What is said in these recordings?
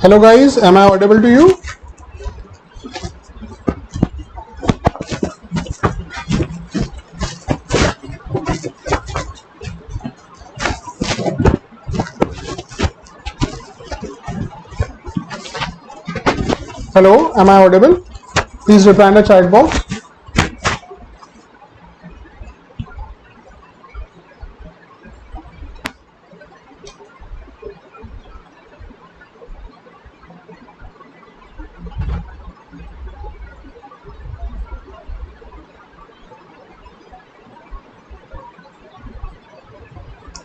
Hello guys, am I audible to you? Hello, am I audible? Please reply in the chat box.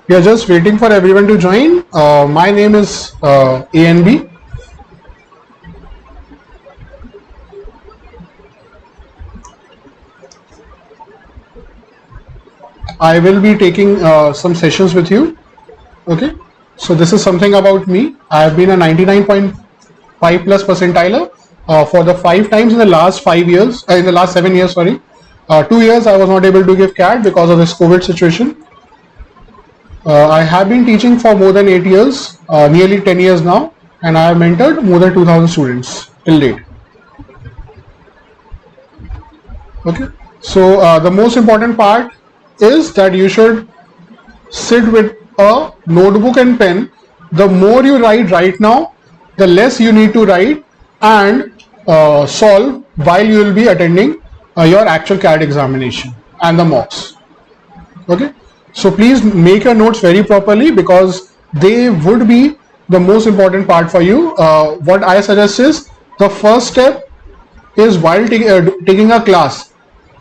We are just waiting for everyone to join. My name is ANB. I will be taking some sessions with you. Okay, so this is something about me. I have been a 99.5 plus percentiler for the 5 times in the last 5 years, in the last 7 years, sorry. 2 years I was not able to give CAT because of this COVID situation. I have been teaching for more than 8 years, nearly 10 years now, and I have mentored more than 2000 students till date. Okay, so the most important part is that you should sit with a notebook and pen. The more you write right now, the less you need to write and solve while you will be attending your actual CAT examination and the mocks. Okay. So please make your notes very properly because they would be the most important part for you. What I suggest is the first step is while taking a class,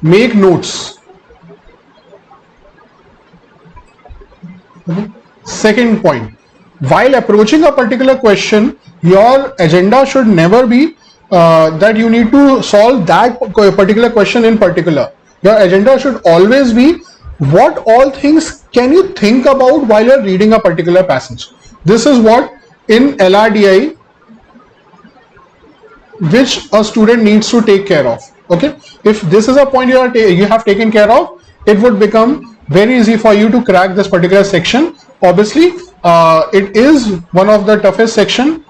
make notes. Okay. Second point, while approaching a particular question, your agenda should never be that you need to solve that particular question in particular. Your agenda should always be what all things can you think about while you're reading a particular passage. This is what in LRDI which a student needs to take care of. Okay, if this is a point you have taken care of, it would become very easy for you to crack this particular section. Obviously it is one of the toughest section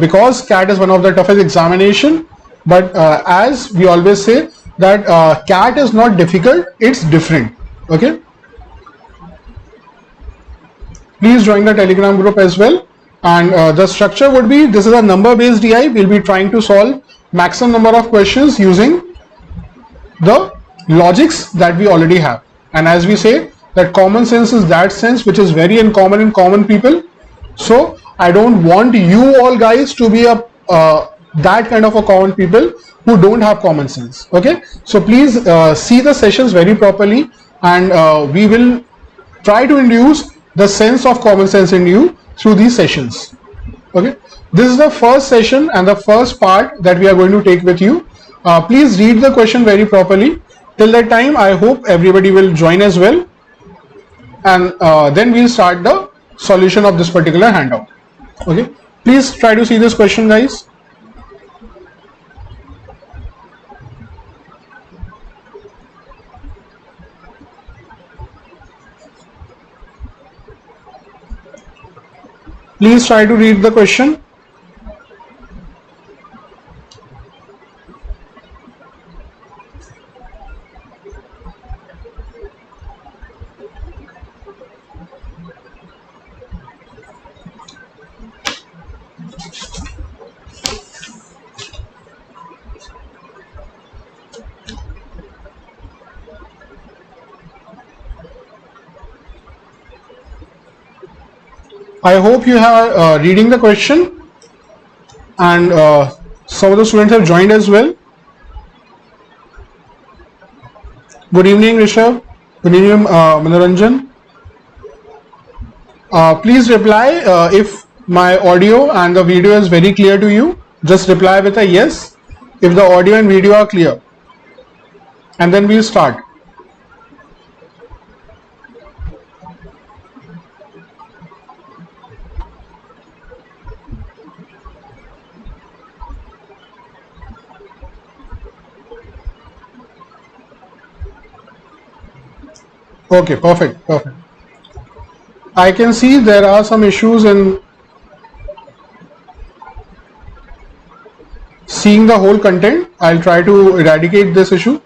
because CAT is one of the toughest examination, but as we always say that CAT is not difficult, it's different. Okay, please join the Telegram group as well, and the structure would be, this is a number based DI. We'll be trying to solve maximum number of questions using the logics that we already have, and as we say that common sense is that sense which is very uncommon in common people. So I don't want you all guys to be a that kind of a common people who don't have common sense. Okay, so please see the sessions very properly, and we will try to induce the sense of common sense in you through these sessions. Okay, this is the first session and the first part that we are going to take with you. Please read the question very properly. Till that time, I hope everybody will join as well, and then we'll start the solution of this particular handout. Okay, please try to see this question, guys. Please try to read the question. I hope you are reading the question, and some of the students have joined as well. Good evening, Rishabh. Good evening, Manoranjan. Please reply if my audio and the video is very clear to you. Just reply with a yes if the audio and video are clear, and then we'll start. Okay, perfect, perfect. I can see there are some issues in seeing the whole content. I'll try to eradicate this issue.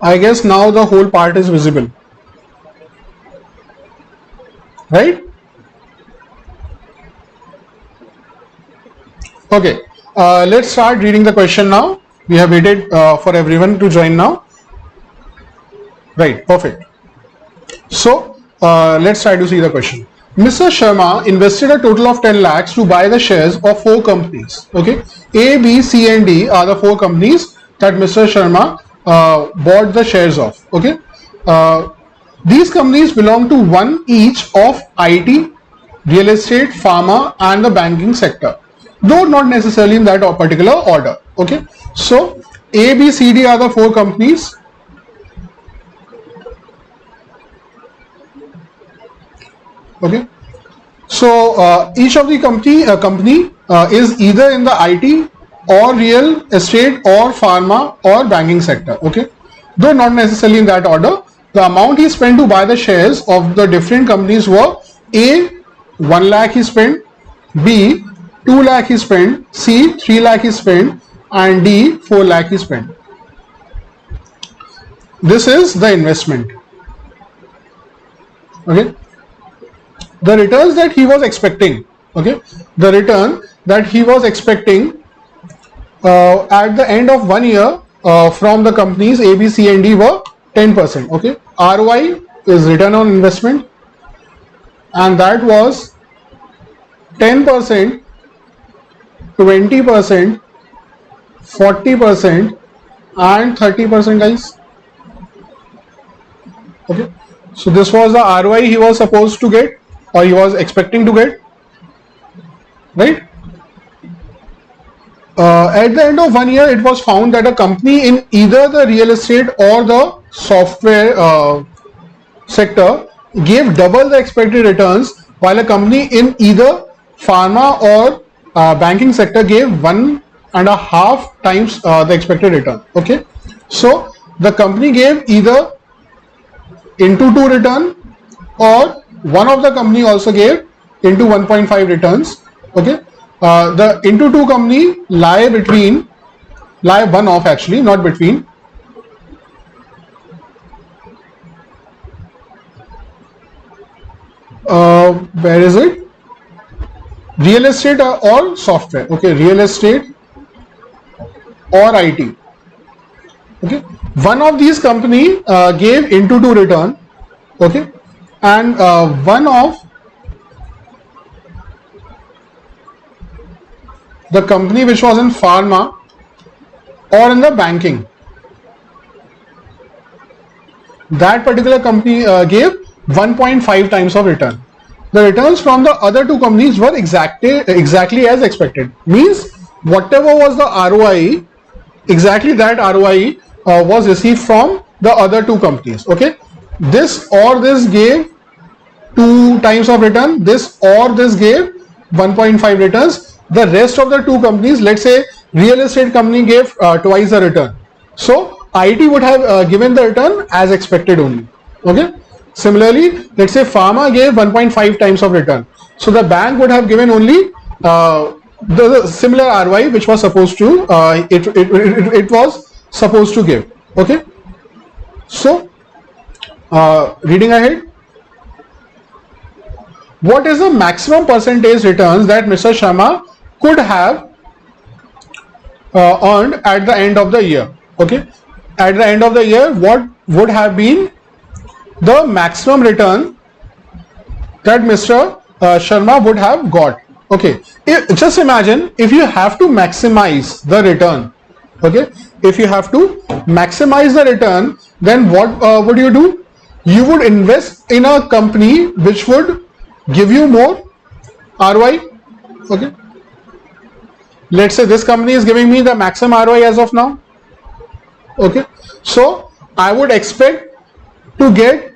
I guess now the whole part is visible, right? Okay, let's start reading the question now. We have waited for everyone to join now. Right, perfect. So let's try to see the question. Mr. Sharma invested a total of 10 lakhs to buy the shares of 4 companies. Okay, A, B, C and D are the 4 companies that Mr. Sharma bought the shares of. Okay, these companies belong to one each of IT, real estate, pharma and the banking sector, though not necessarily in that particular order. Okay, so A, B, C, D are the 4 companies. Okay, so each of the company is either in the IT or real estate or pharma or banking sector. Okay, though not necessarily in that order. The amount he spent to buy the shares of the different companies were A, 1 lakh he spent, B, 2 lakh he spent, C, 3 lakh he spent and D, 4 lakh he spent. This is the investment. Okay, the returns that he was expecting. Okay, the return that he was expecting at the end of 1 year from the companies A, B, C and D were 10%. Okay, ROI is return on investment, and that was 10%, 20%, 40% and 30%, guys. Okay, so this was the ROI he was supposed to get, or he was expecting to get, right? At the end of 1 year, it was found that a company in either the real estate or the software sector gave double the expected returns, while a company in either pharma or banking sector gave 1.5 times the expected return. Okay, so the company gave either into 2 return, or one of the company also gave into 1.5 returns. Okay, the into 2 company lie one off, actually, not between. Where is it? Real estate or software. Okay, real estate or IT. Okay, one of these company gave into 2 return. Okay, and one of the company which was in pharma or in the banking, that particular company gave 1.5 times of return. The returns from the other 2 companies were exactly as expected. Means whatever was the ROI, exactly that ROI was received from the other 2 companies. Okay, this or this gave 2 times of return, this or this gave 1.5 returns. The rest of the 2 companies, let's say real estate company gave twice the return, so IT would have given the return as expected only. Okay, similarly, let's say pharma gave 1.5 times of return, so the bank would have given only the similar ROI which was supposed to it was supposed to give. Okay, so reading ahead, what is the maximum percentage returns that Mr. Sharma could have earned at the end of the year. Okay, at the end of the year, what would have been the maximum return that Mr. Sharma would have got? Okay, just imagine if you have to maximize the return. Okay, if you have to maximize the return, then what would you do? You would invest in a company which would give you more ROI. Okay, let's say this company is giving me the maximum ROI as of now. Okay, so I would expect to get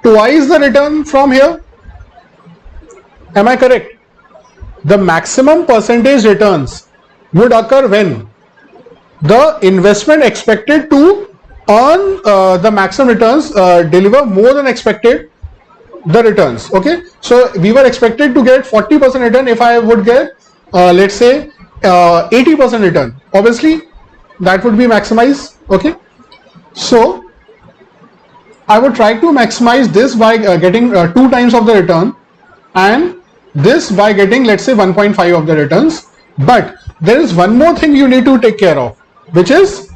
twice the return from here. Am I correct? The maximum percentage returns would occur when the investment expected to earn the maximum returns deliver more than expected the returns. Okay, so we were expected to get 40% return. If I would get let's say 80% return, obviously that would be maximized. Okay, so I would try to maximize this by getting 2 times of the return, and this by getting, let's say, 1.5 of the returns. But there is one more thing you need to take care of, which is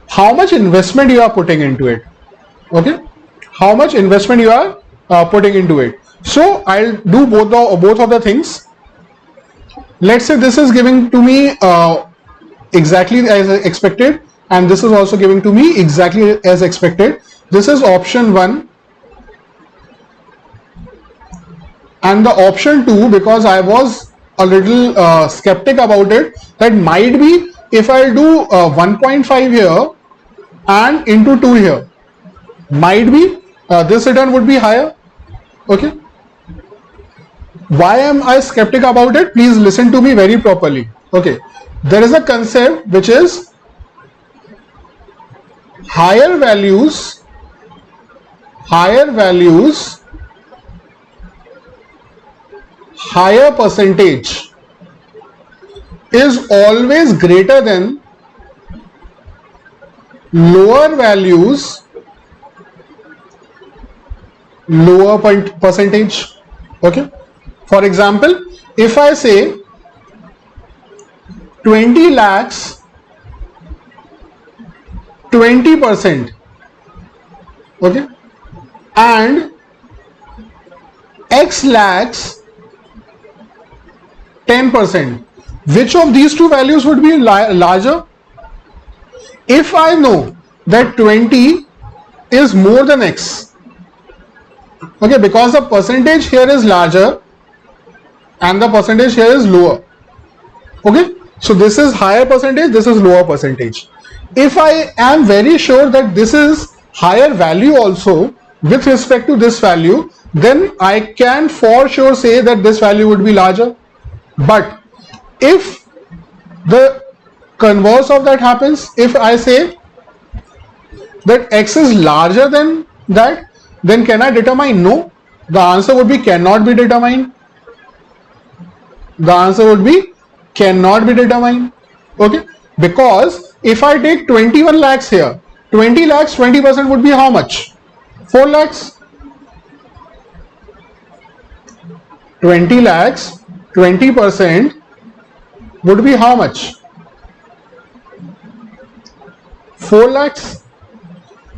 how much investment you are putting into it. Okay, how much investment you are putting into it. So I'll do both of the things. Let's say this is giving to me exactly as expected, and this is also giving to me exactly as expected. This is option 1, and the option 2, because I was a little skeptic about it, that might be if I do 1.5 here and into 2 here, might be this return would be higher. Okay, why am I skeptic about it? Please listen to me very properly. Okay, there is a concept which is higher values, higher percentage is always greater than lower values, lower percentage. Okay, for example, if I say 20 lakhs 20%, okay, and X lakhs 10%, which of these two values would be larger? If I know that 20 is more than X, okay, because the percentage here is larger and the percentage here is lower. Okay, so this is higher percentage, this is lower percentage. If I am very sure that this is higher value also with respect to this value, then I can for sure say that this value would be larger. But if the converse of that happens, if I say that X is larger than that, then can I determine? No. The answer would be cannot be determined. The answer would be cannot be determined. Okay, because if I take 21 lakhs here, 20 lakhs 20% would be how much? 4 lakhs. 20 lakhs 20% would be how much? 4 lakhs.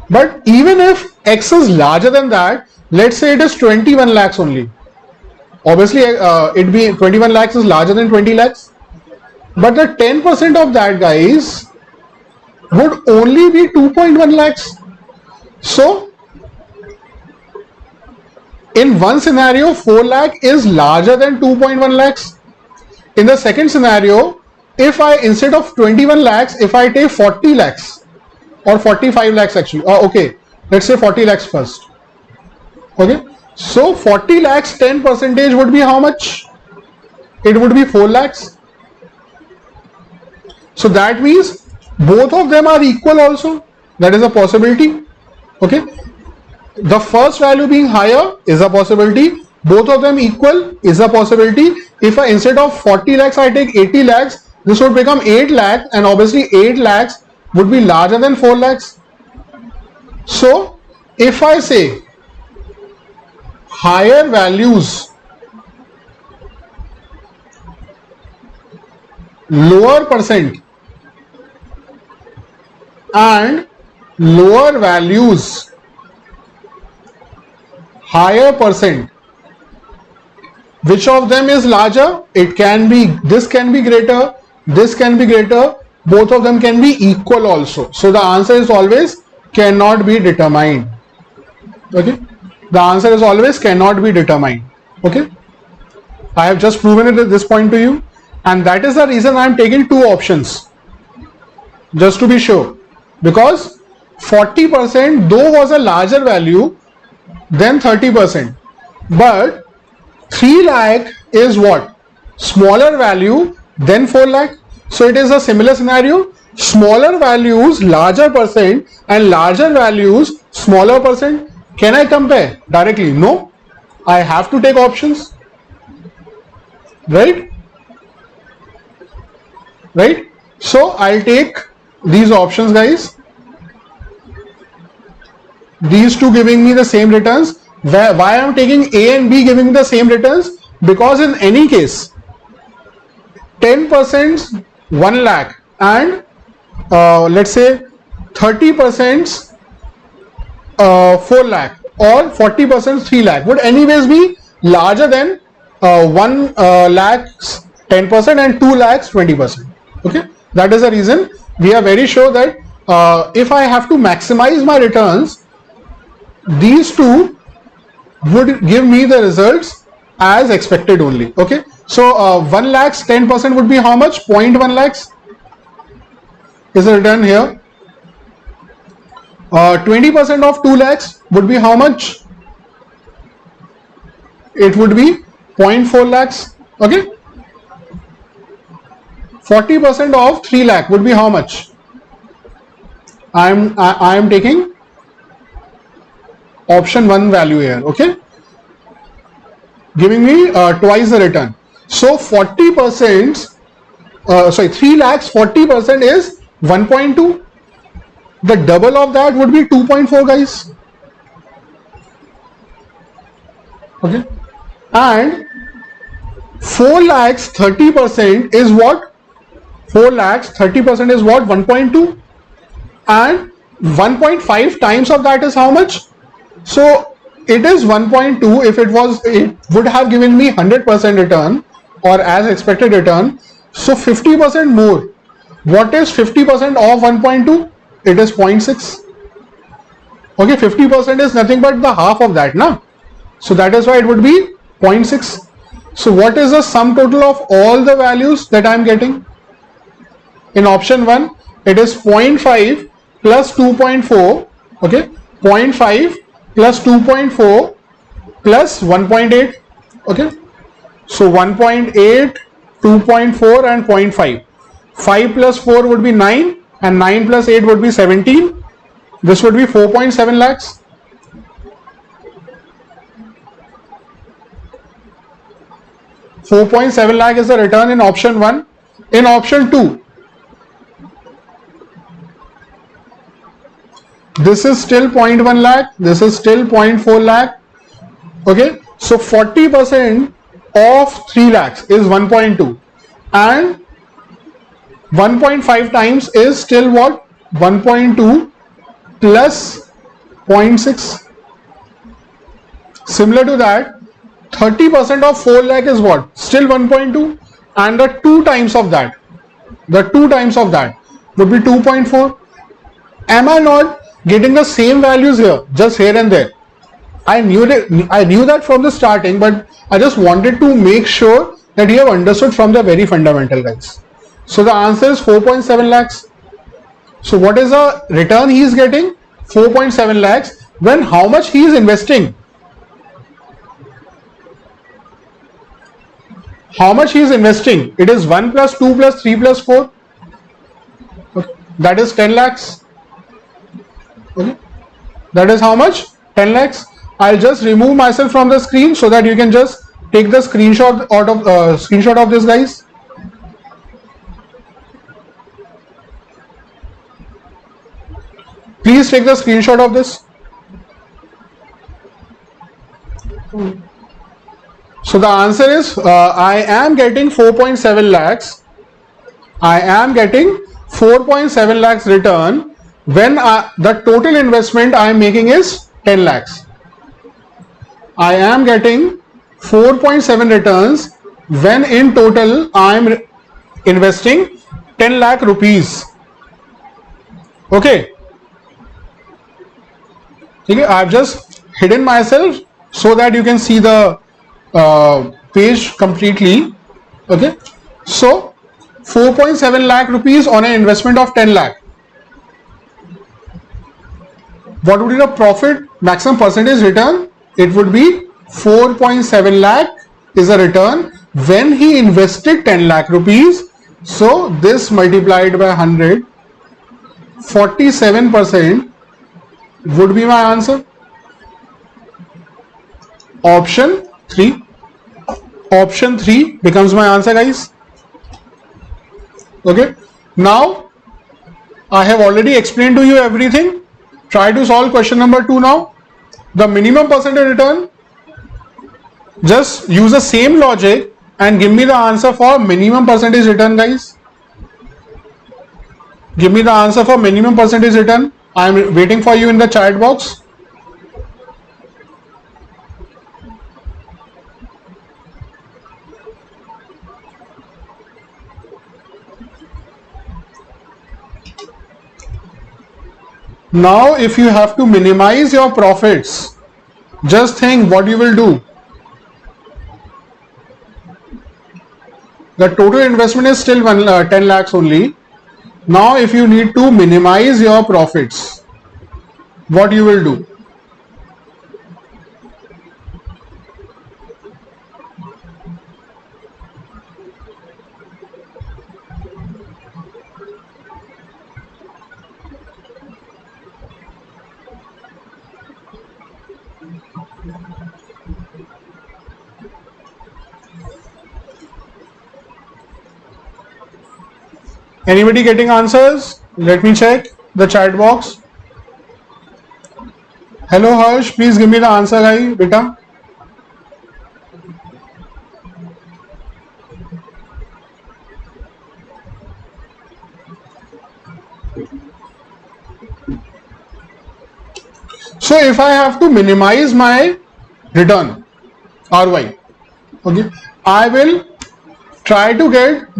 But even if X is larger than that, let's say it is 21 lakhs only. Obviously, it be 21 lakhs is larger than 20 lakhs. But the 10% of that, guys, would only be 2.1 lakhs. So, in one scenario, 4 lakh is larger than 2.1 lakhs. In the second scenario, if I, instead of 21 lakhs, if I take 40 lakhs or 45 lakhs actually, okay, let's say 40 lakhs first. Okay, so 40 lakhs 10% would be how much? It would be 4 lakhs. So that means both of them are equal also. That is a possibility. Okay, the first value being higher is a possibility. Both of them equal is a possibility. If I, instead of 40 lakhs I take 80 lakhs, this would become 8 lakhs, and obviously 8 lakhs would be larger than 4 lakhs. So if I say higher values, lower percent, and lower values, higher percent. Which of them is larger? It can be, this can be greater, this can be greater, both of them can be equal also. So the answer is always cannot be determined. Okay, the answer is always cannot be determined. Okay, I have just proven it at this point to you, and that is the reason I am taking two options, just to be sure, because 40% though was a larger value than 30%, but 3 lakh is what? Smaller value than 4 lakh. So it is a similar scenario. Smaller values, larger percent, and larger values, smaller percent. Can I compare directly? No. I have to take options. Right? Right? So I'll take these options, guys. These two giving me the same returns. Why I am taking A and B giving me the same returns? Because in any case, 10% 1 lakh and let's say 30% 4 lakh or 40% 3 lakh would anyways be larger than 1 lakhs 10% and 2 lakhs 20%. Okay, that is the reason we are very sure that if I have to maximize my returns, these two would give me the results as expected only. Okay, so 1 lakhs 10% would be how much? 0.1 lakhs is the return here. 20% of 2 lakhs would be how much? It would be 0.4 lakhs. Okay, 40% of 3 lakh would be how much? I am taking option 1 value here. Okay, giving me twice the return. So 40%, 3 lakhs 40% is 1.2. The double of that would be 2.4, guys. Okay, and 4 lakhs 30% is what? 4 lakhs 30% is what? 1.2, and 1.5 times of that is how much? So it is 1.2. If it was, it would have given me 100% return or as expected return. So 50% more. What is 50% of 1.2? It is 0.6. Okay, 50% is nothing but the half of that, na? So that is why it would be 0.6. So what is the sum total of all the values that I am getting? In option 1, it is 0.5 plus 2.4. Okay, 0.5 plus 2.4 plus 1.8. Okay, so 1.8, 2.4 and 0.5. 5 plus 4 would be 9 and 9 plus 8 would be 17. This would be 4.7 lakhs. $4.7 lakh is the return in option 1. In option 2, this is still 0.1 lakh, this is still 0.4 lakh. Okay, so 40% of 3 lakhs is 1.2 and 1.5 times is still what? 1.2 plus 0.6. Similar to that, 30% of 4 lakh is what? Still 1.2, and the 2 times of that, would be 2.4. Am I not getting the same values here, just here and there? I knew that from the starting, but I just wanted to make sure that you have understood from the very fundamental, guys. So the answer is 4.7 lakhs. So what is the return he is getting? 4.7 lakhs. When how much he is investing? How much he is investing? It is 1 plus 2 plus 3 plus 4. Okay. That is 10 lakhs. Okay. That is how much? 10 lakhs. I'll just remove myself from the screen so that you can just take the screenshot of this, guys. Please take the screenshot of this. So the answer is I am getting 4.7 lakhs. I am getting 4.7 lakhs return when the total investment I am making is 10 lakhs. I am getting 4.7 returns when in total I am investing 10 lakh rupees. Okay. Okay, I have just hidden myself so that you can see the page completely. Okay, so 4.7 lakh rupees on an investment of 10 lakh. What would be the profit maximum percentage return? It would be 4.7 lakh is a return when he invested 10 lakh rupees. So this multiplied by 100, 47% would be my answer. Option 3. Option 3 becomes my answer, guys. Okay. Now, I have already explained to you everything. Try to solve question number 2 now. The minimum percentage return. Just use the same logic and give me the answer for minimum percentage return, guys. Give me the answer for minimum percentage return. I am waiting for you in the chat box. Now, if you have to minimize your profits, just think what you will do. The total investment is still 10 lakhs only. Now, if you need to minimize your profits, what you will do? Anybody getting answers? Let me check the chat box. Hello Harsh, please give me the answer, guy, beta. So if I have to minimize my return, RY, okay, I will try to get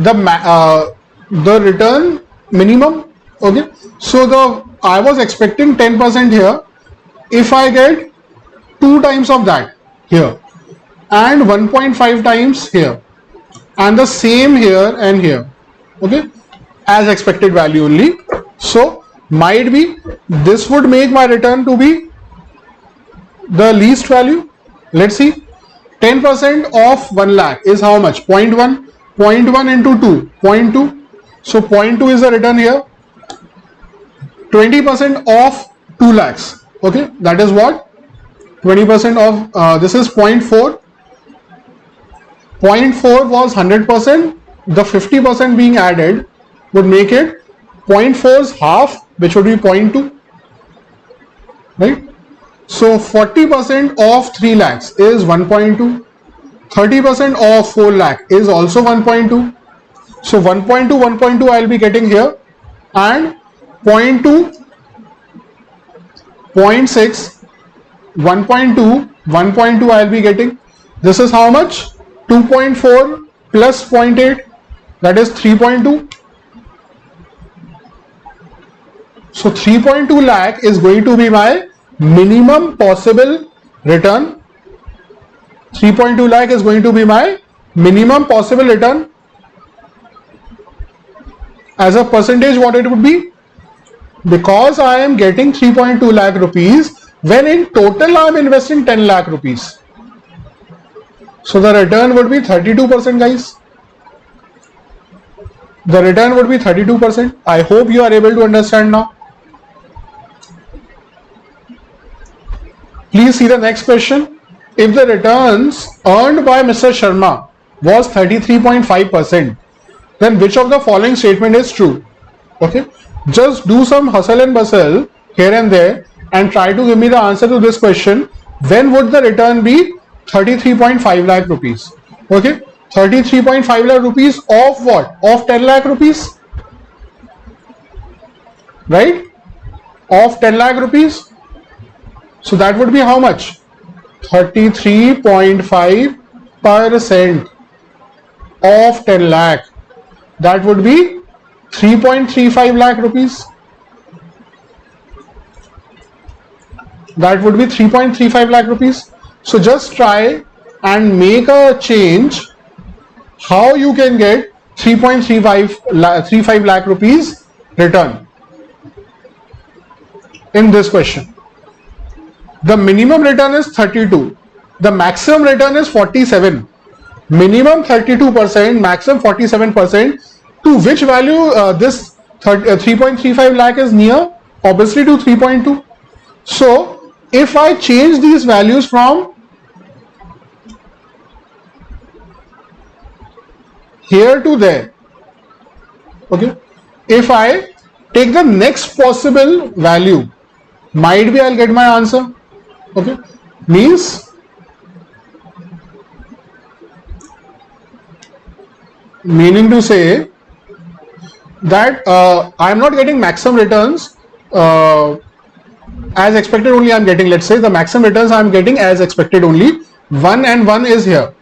the return minimum. Okay, so I was expecting 10% here. If I get 2 times of that here and 1.5 times here and the same here and here, okay, as expected value only, so might be this would make my return to be the least value. Let's see, 10% of 1 lakh is how much? 0.1. 0.1 into 2, 0.2. So 0.2 is the return here. 20% of 2 lakhs. Okay, that is what? 20% of this is 0.4. 0.4 was 100%. The 50% being added would make it 0.4's half, which would be 0.2. Right? So 40% of 3 lakhs is 1.2. 30% of 4 lakh is also 1.2. So 1.2, 1.2 I will be getting here, and 0.2, 0.6, 1.2, 1.2 I will be getting. This is how much? 2.4 plus 0.8, that is 3.2. So 3.2 lakh is going to be my minimum possible return. 3.2 lakh is going to be my minimum possible return. As a percentage, what it would be? Because I am getting 3.2 lakh rupees when in total I am investing 10 lakh rupees. So the return would be 32%, guys. The return would be 32%. I hope you are able to understand now. Please see the next question. If the returns earned by Mr. Sharma was 33.5%, then which of the following statement is true? Okay, just do some hustle and bustle here and there and try to give me the answer to this question. When would the return be 33.5 lakh rupees. Okay, 33.5 lakh rupees of what? Of 10 lakh rupees, right? Of 10 lakh rupees. So that would be how much? 33.5% of 10 lakh. That would be 3.35 lakh rupees. That would be 3.35 lakh rupees. So just try and make a change how you can get 3.35 lakh rupees return in this question. The minimum return is 32. The maximum return is 47. Minimum 32%, maximum 47%. To which value this 3.35 lakh is near? Obviously to 3.2. So if I change these values from here to there, okay, if I take the next possible value, might be I'll get my answer. Okay, meaning to say that I am not getting maximum returns as expected only. I am getting, let's say the maximum returns I am getting as expected only 1 and 1 is here,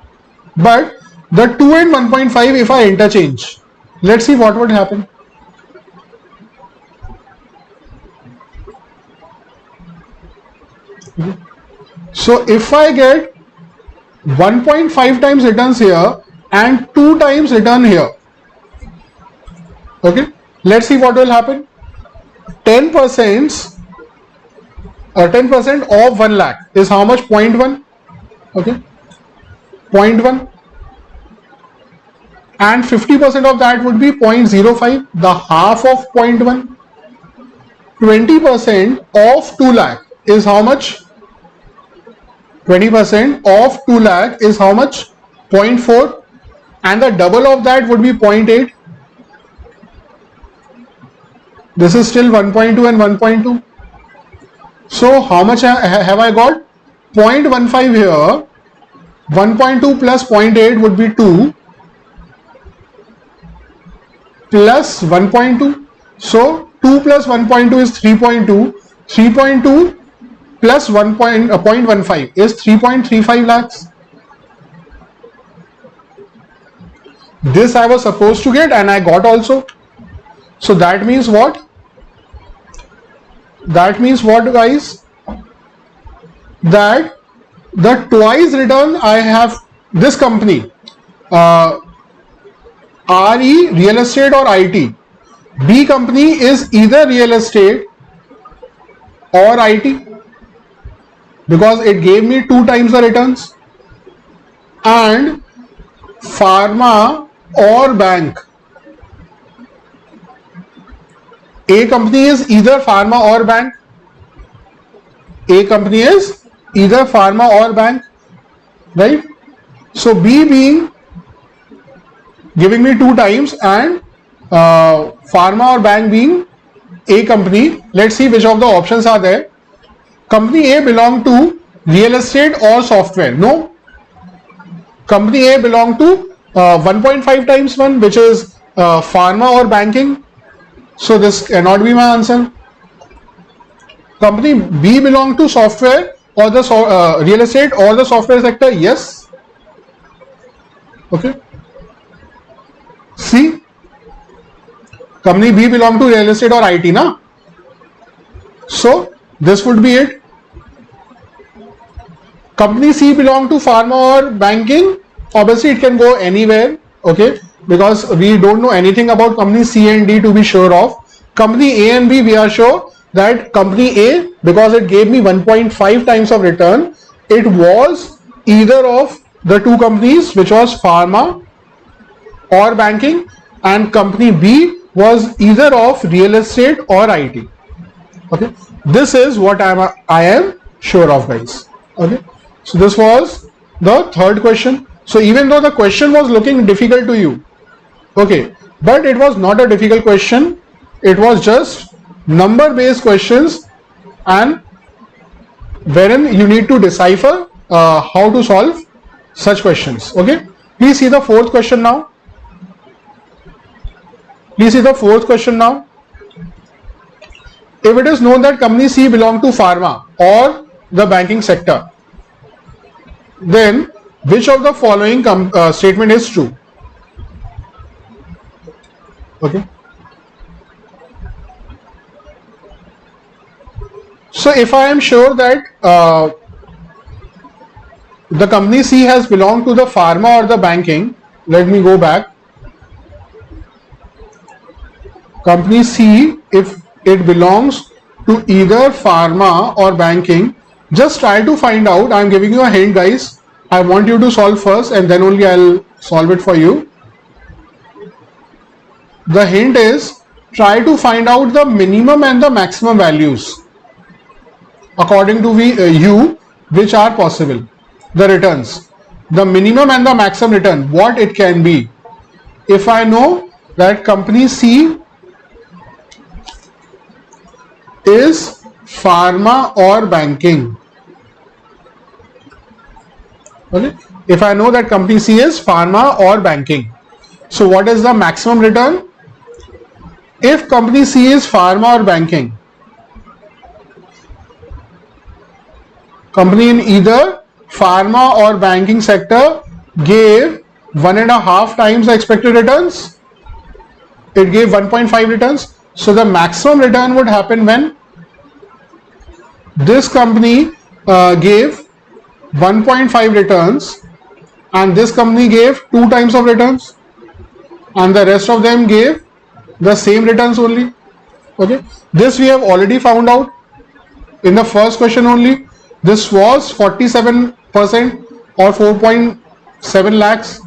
but the 2 and 1.5 if I interchange, let's see what would happen. So if I get 1.5 times returns here and 2 times return here, okay, let's see what will happen. 10% of 1 lakh is how much? 0.1. okay, 0.1, and 50% of that would be 0.05, the half of 0.1. 20% of 2 lakh is how much? 20% of 2 lakh is how much? 0.4, and the double of that would be 0.8. This is still 1.2 and 1.2. So how much have I got? 0.15 here. 1.2 plus 0.8 would be 2 plus 1.2. So 2 plus 1.2 is 3.2. 3.2 plus 0.15 is 3.35 lakhs. This I was supposed to get and I got also. So that means what? That means what, guys? That the twice return I have this company, RE, real estate or IT. B company is either real estate or IT because it gave me 2 times the returns, and pharma or bank. A company is either pharma or bank. A company is either pharma or bank, right? So B being giving me 2 times and pharma or bank being A company. Let's see which of the options are there. Company A belong to real estate or software? No. Company A belong to 1.5 times 1, which is pharma or banking. So this cannot be my answer. Company B belong to software or the real estate or the software sector? Yes. Okay. C. Company B belong to real estate or IT, na? So this would be it. Company C belong to pharma or banking? Obviously it can go anywhere, okay, because we don't know anything about company C and D to be sure of. Company A and B, we are sure that company A, because it gave me 1.5 times of return, it was either of the 2 companies, which was pharma or banking, and company B was either of real estate or IT. Okay, this is what I am sure of, guys. Okay, so this was the third question. So even though the question was looking difficult to you, okay, but it was not a difficult question. It was just number based questions, and wherein you need to decipher how to solve such questions. Okay, please see the fourth question now. Please see the fourth question now. If it is known that company C belongs to pharma or the banking sector, then which of the following statement is true? Okay. So if I am sure that the company C has belonged to the pharma or the banking, let me go back. Company C, if it belongs to either pharma or banking, just try to find out. I am giving you a hint, guys. I want you to solve first and then only I'll solve it for you. The hint is, try to find out the minimum and the maximum values according to you, which are possible. The returns, the minimum and the maximum return, what it can be. If I know that company C is pharma or banking, okay, if I know that company C is pharma or banking, so what is the maximum return? If company C is pharma or banking, company in either pharma or banking sector gave 1.5 times the expected returns. It gave 1.5 returns. So the maximum return would happen when this company gave 1.5 returns and this company gave 2 times of returns and the rest of them gave the same returns only. Okay, this we have already found out in the first question only. This was 47% or 4.7 lakhs,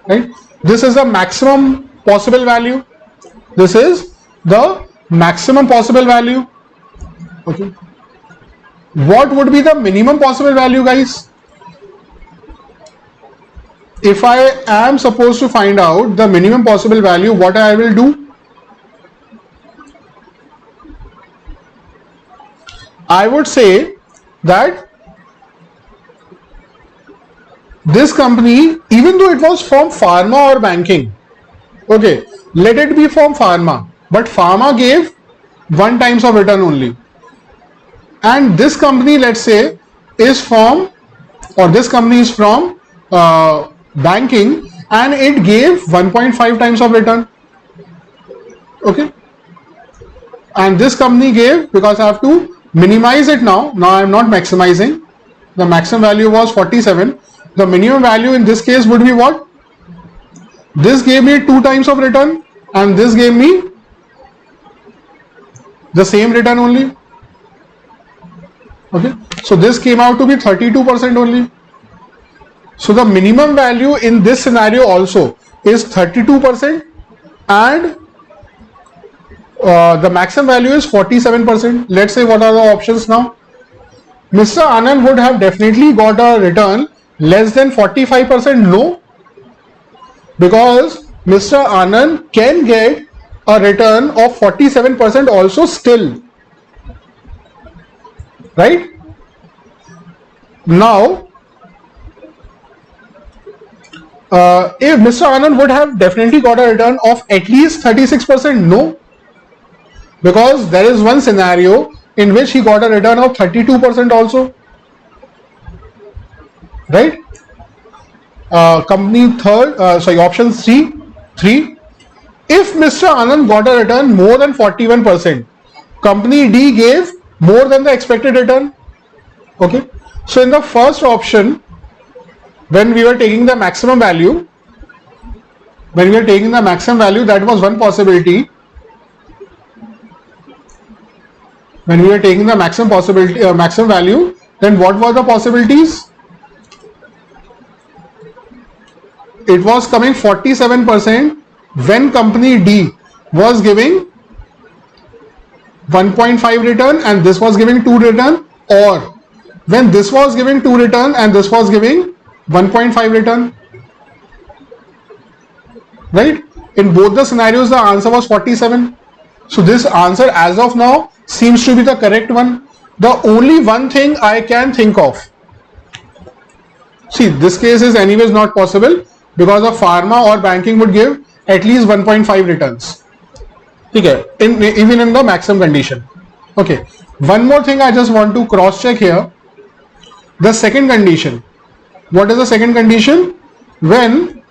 right? This is the maximum possible value. This is the maximum possible value. Okay, what would be the minimum possible value, guys? If I am supposed to find out the minimum possible value, what I will do? I would say that this company, even though it was from pharma or banking, okay, let it be from pharma, but pharma gave 1 times of return only, and this company, let's say, is from, or this company is from banking and it gave 1.5 times of return. Okay, and this company gave, because I have to minimize it now I am not maximizing, the maximum value was 47, the minimum value in this case would be what? This gave me 2 times of return and this gave me the same return only. Okay, so this came out to be 32% only. So the minimum value in this scenario also is 32% and the maximum value is 47%. Let's say what are the options now? Mr. Anand would have definitely got a return less than 45%. No, because Mr. Anand can get a return of 47% also still, right? Now if Mr. Anand would have definitely got a return of at least 36%, no, because there is one scenario in which he got a return of 32% also, right? Company third, option three, if Mr. Anand got a return more than 41%, company D gave more than the expected return. Okay, so in the first option, when we were taking the maximum value, that was one possibility. When we were taking the maximum value, then what were the possibilities? It was coming 47% when company D was giving 1.5 return and this was giving 2 return, or when this was giving 2 return and this was giving 1.5 return, right? In both the scenarios the answer was 47. So this answer as of now seems to be the correct one. the only one thing I can think of, see, this case is anyways not possible because of pharma or banking would give at least 1.5 returns. Okay, even in the maximum condition. Okay, one more thing I just want to cross check here. The second condition. What is the second condition? When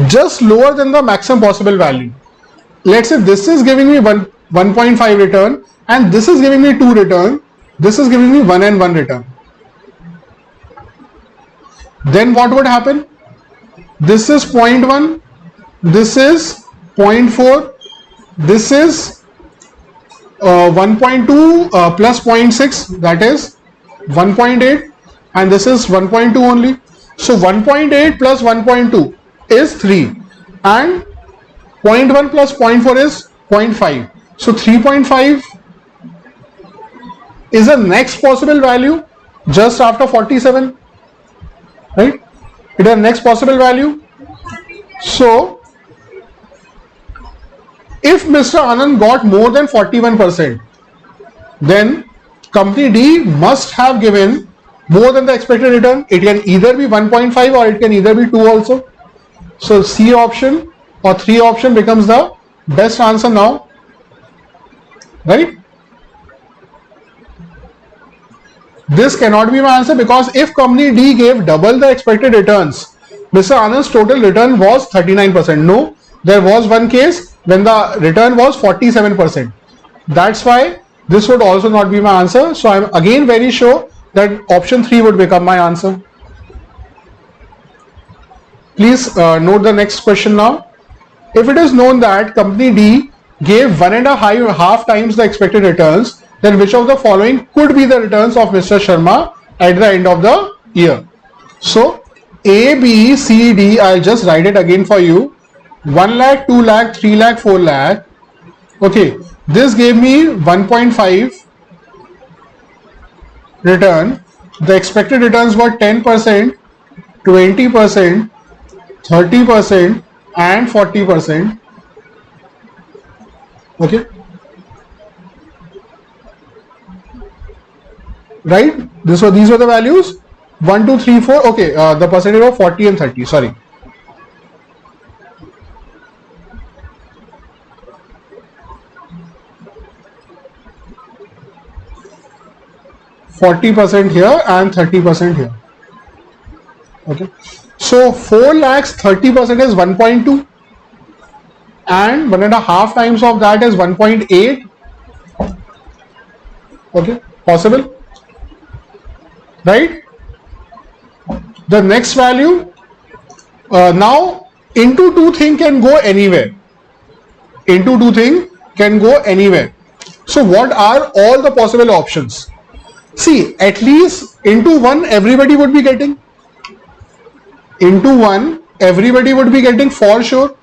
just lower than the maximum possible value. Let's say this is giving me 1.5 return and this is giving me 2 return. This is giving me 1 and 1 return. Then what would happen? This is 0.1, this is 0.4, this is 1.2 plus 0.6, that is 1.8, and this is 1.2 only. So 1.8 plus 1.2 is 3 and 0.1 plus 0.4 is 0.5. So 3.5 is the next possible value just after 47, right? It is the next possible value. So if Mr. Anand got more than 41%, then company D must have given more than the expected return. It can either be 1.5 or it can either be 2 also. So C option or 3 option becomes the best answer now, right? This cannot be my answer because if company D gave double the expected returns, Mr. Anand's total return was 39%. No, there was one case when the return was 47%. That's why this would also not be my answer. So I'm again very sure that option 3 would become my answer. Please note the next question now. If it is known that company D gave 1.5 times the expected returns, then which of the following could be the returns of Mr. Sharma at the end of the year? So A, B, C, D, I'll just write it again for you. 1 lakh, 2 lakh, 3 lakh, 4 lakh. Okay, this gave me 1.5 return. The expected returns were 10%, 20%, 30% and 40%. Okay, right? These were the values. 1, 2, 3, 4. Okay, the percentage of 40 and 30. Sorry. %40 here and 30% here. Okay, so 4 lakhs 30% is 1.2 and 1.5 times of that is 1.8. Okay, possible, right? The next value, now into 2 thing can go anywhere. Into 2 thing can go anywhere. So what are all the possible options? See, at least into 1 everybody would be getting. Into 1 everybody would be getting for sure.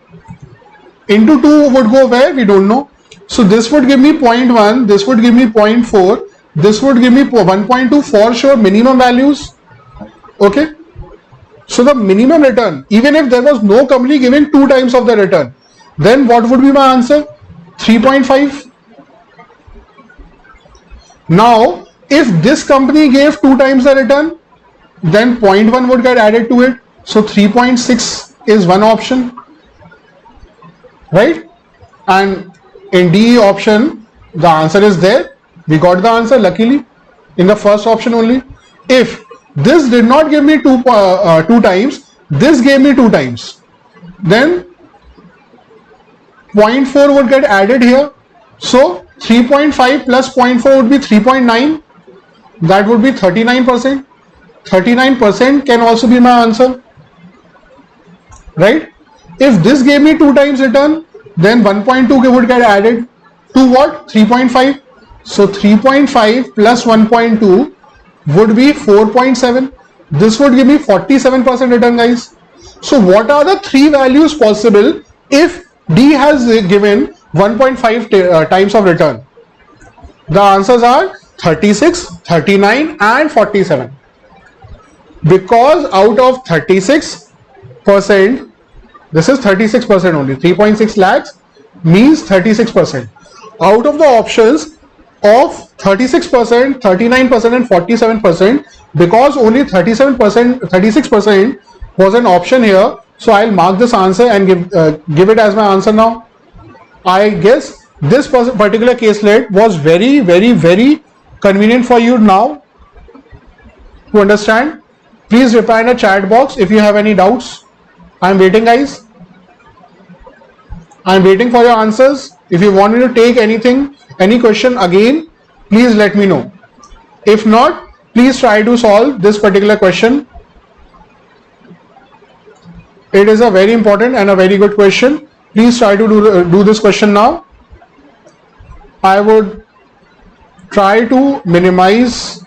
Into 2 would go where? We don't know. So this would give me 0.1, this would give me 0.4, this would give me 1.2 for sure minimum values. Okay. So the minimum return, even if there was no company giving 2 times of the return, then what would be my answer? 3.5. Now, if this company gave 2 times the return, then 0.1 would get added to it. So 3.6 is one option, right? And in D option, the answer is there. We got the answer luckily in the first option only. If this did not give me 2 times, this gave me 2 times, then 0.4 would get added here. So 3.5 plus 0.4 would be 3.9. That would be 39%. 39% can also be my answer, right? If this gave me 2 times return, then 1.2 would get added to what? 3.5. So 3.5 plus 1.2 would be 4.7. This would give me 47% return, guys. So what are the 3 values possible if D has given 1.5 times of return? The answers are 36, 39 and 47. Because out of 36%, this is 36% only, 3.6 lakhs means 36%. Out of the options, of 36%, 39% and 47%, because only 37%, 36% was an option here. So I'll mark this answer and give it as my answer now. I guess this particular caselet was very, very, very convenient for you now to understand. Please reply in the chat box if you have any doubts. I'm waiting, guys. I'm waiting for your answers. If you want me to take anything, any question again, please let me know. If not, please try to solve this particular question. It is a very important and a very good question. Please try to do this question now. I would try to minimize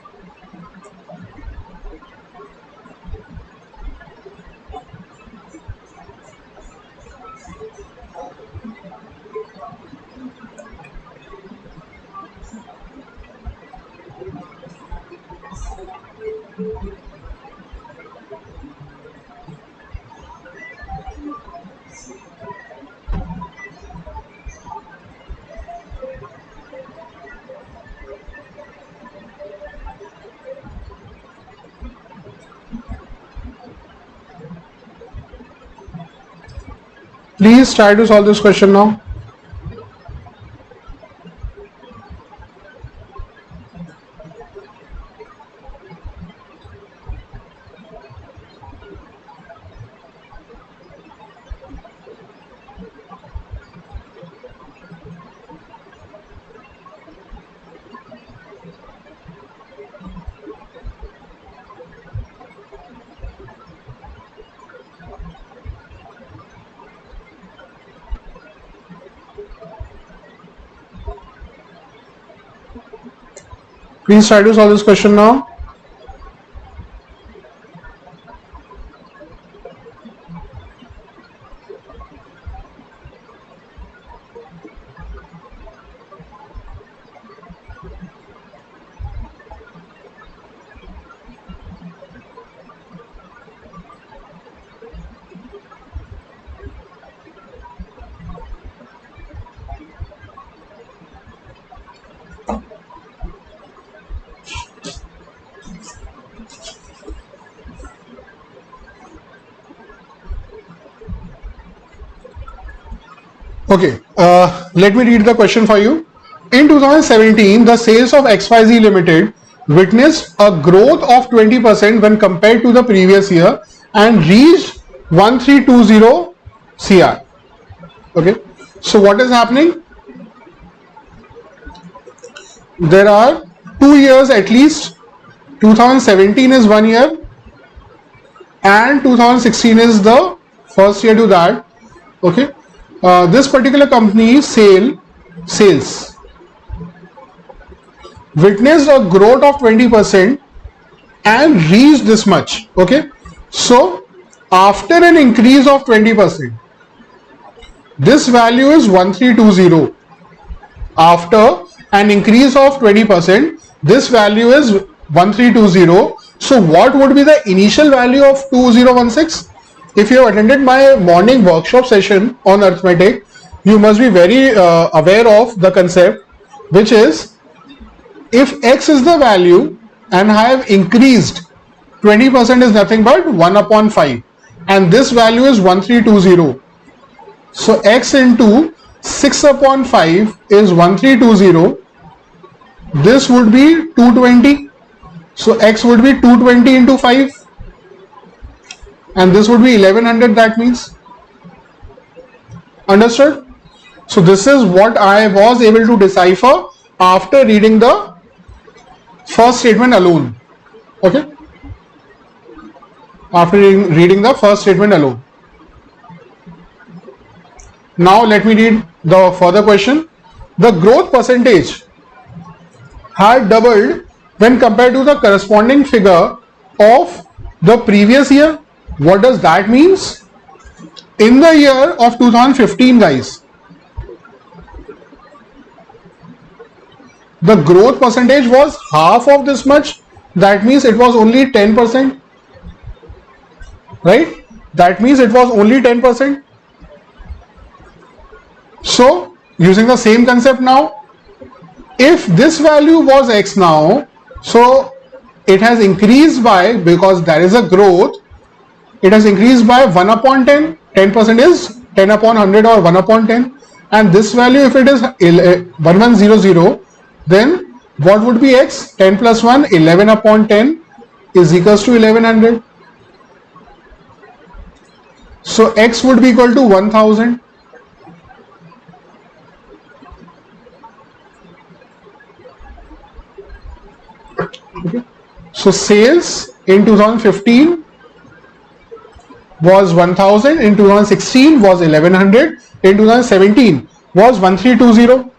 Please try to solve this question now. Please try to solve this question now. Okay, let me read the question for you. In 2017, the sales of XYZ Limited witnessed a growth of 20% when compared to the previous year and reached 1320 CR. Okay, so what is happening? There are 2 years at least. 2017 is 1 year and 2016 is the first year to that. Okay. This particular company sales witnessed a growth of 20% and reached this much. Okay, so after an increase of 20%, this value is 1320. After an increase of 20%, this value is 1320. So what would be the initial value of 2016? If you have attended my morning workshop session on arithmetic, you must be very aware of the concept, which is if x is the value and I have increased 20% is nothing but 1 upon 5 and this value is 1320. So x into 6 upon 5 is 1320. This would be 220. So x would be 220 into 5. And this would be 1100, that means. Understood? So this is what I was able to decipher after reading the first statement alone. Okay? After reading the first statement alone. Now let me read the further question. The growth percentage had doubled when compared to the corresponding figure of the previous year. What does that means? In the year of 2015, guys, the growth percentage was half of this much. That means it was only 10%. Right? That means it was only 10%. So, using the same concept now, if this value was x now, so it has increased by, because there is a growth, it has increased by 1 upon 10. 10% is 10 upon 100 or 1 upon 10. And this value, if it is 1100, then what would be x? 10 plus 1, 11 upon 10 is equals to 1100. So x would be equal to 1000. Okay. So sales in 2015 was 1000, in 2016 was 1100, in 2017 was 1320.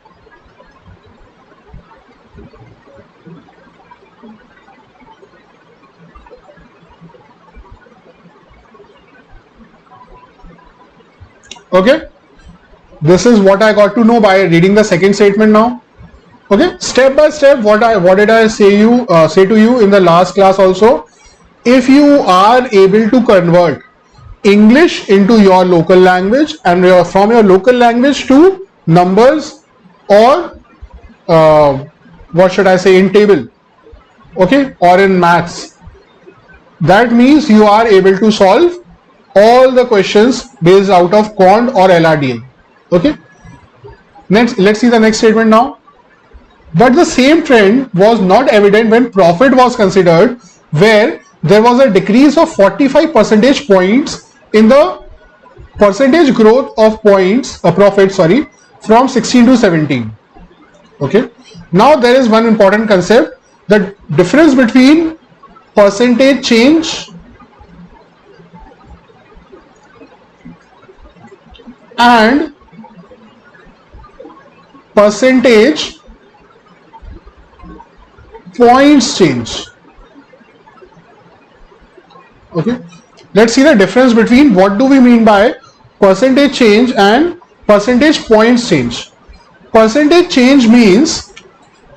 Okay, this is what I got to know by reading the second statement now. Okay, step by step, what did I say to you in the last class also? If you are able to convert English into your local language and from your local language to numbers, or what should I say, in table, okay, or in maths, that means you are able to solve all the questions based out of quant or LRDI. Okay, next, let's see the next statement now. But the same trend was not evident when profit was considered, where there was a decrease of 45 percentage points in the percentage growth of profit, from 16 to 17. Okay, now there is one important concept, the difference between percentage change and percentage points change. Okay, let's see the difference between what do we mean by percentage change and percentage points change. Percentage change means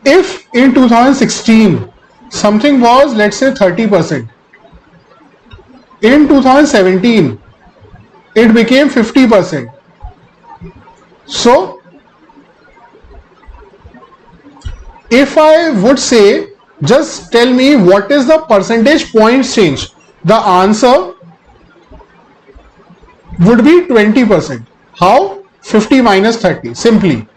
if in 2016 something was, let's say, 30%, in 2017 it became 50%. So if I would say, just tell me what is the percentage points change, the answer would be 20%. How? 50 minus 30, simply.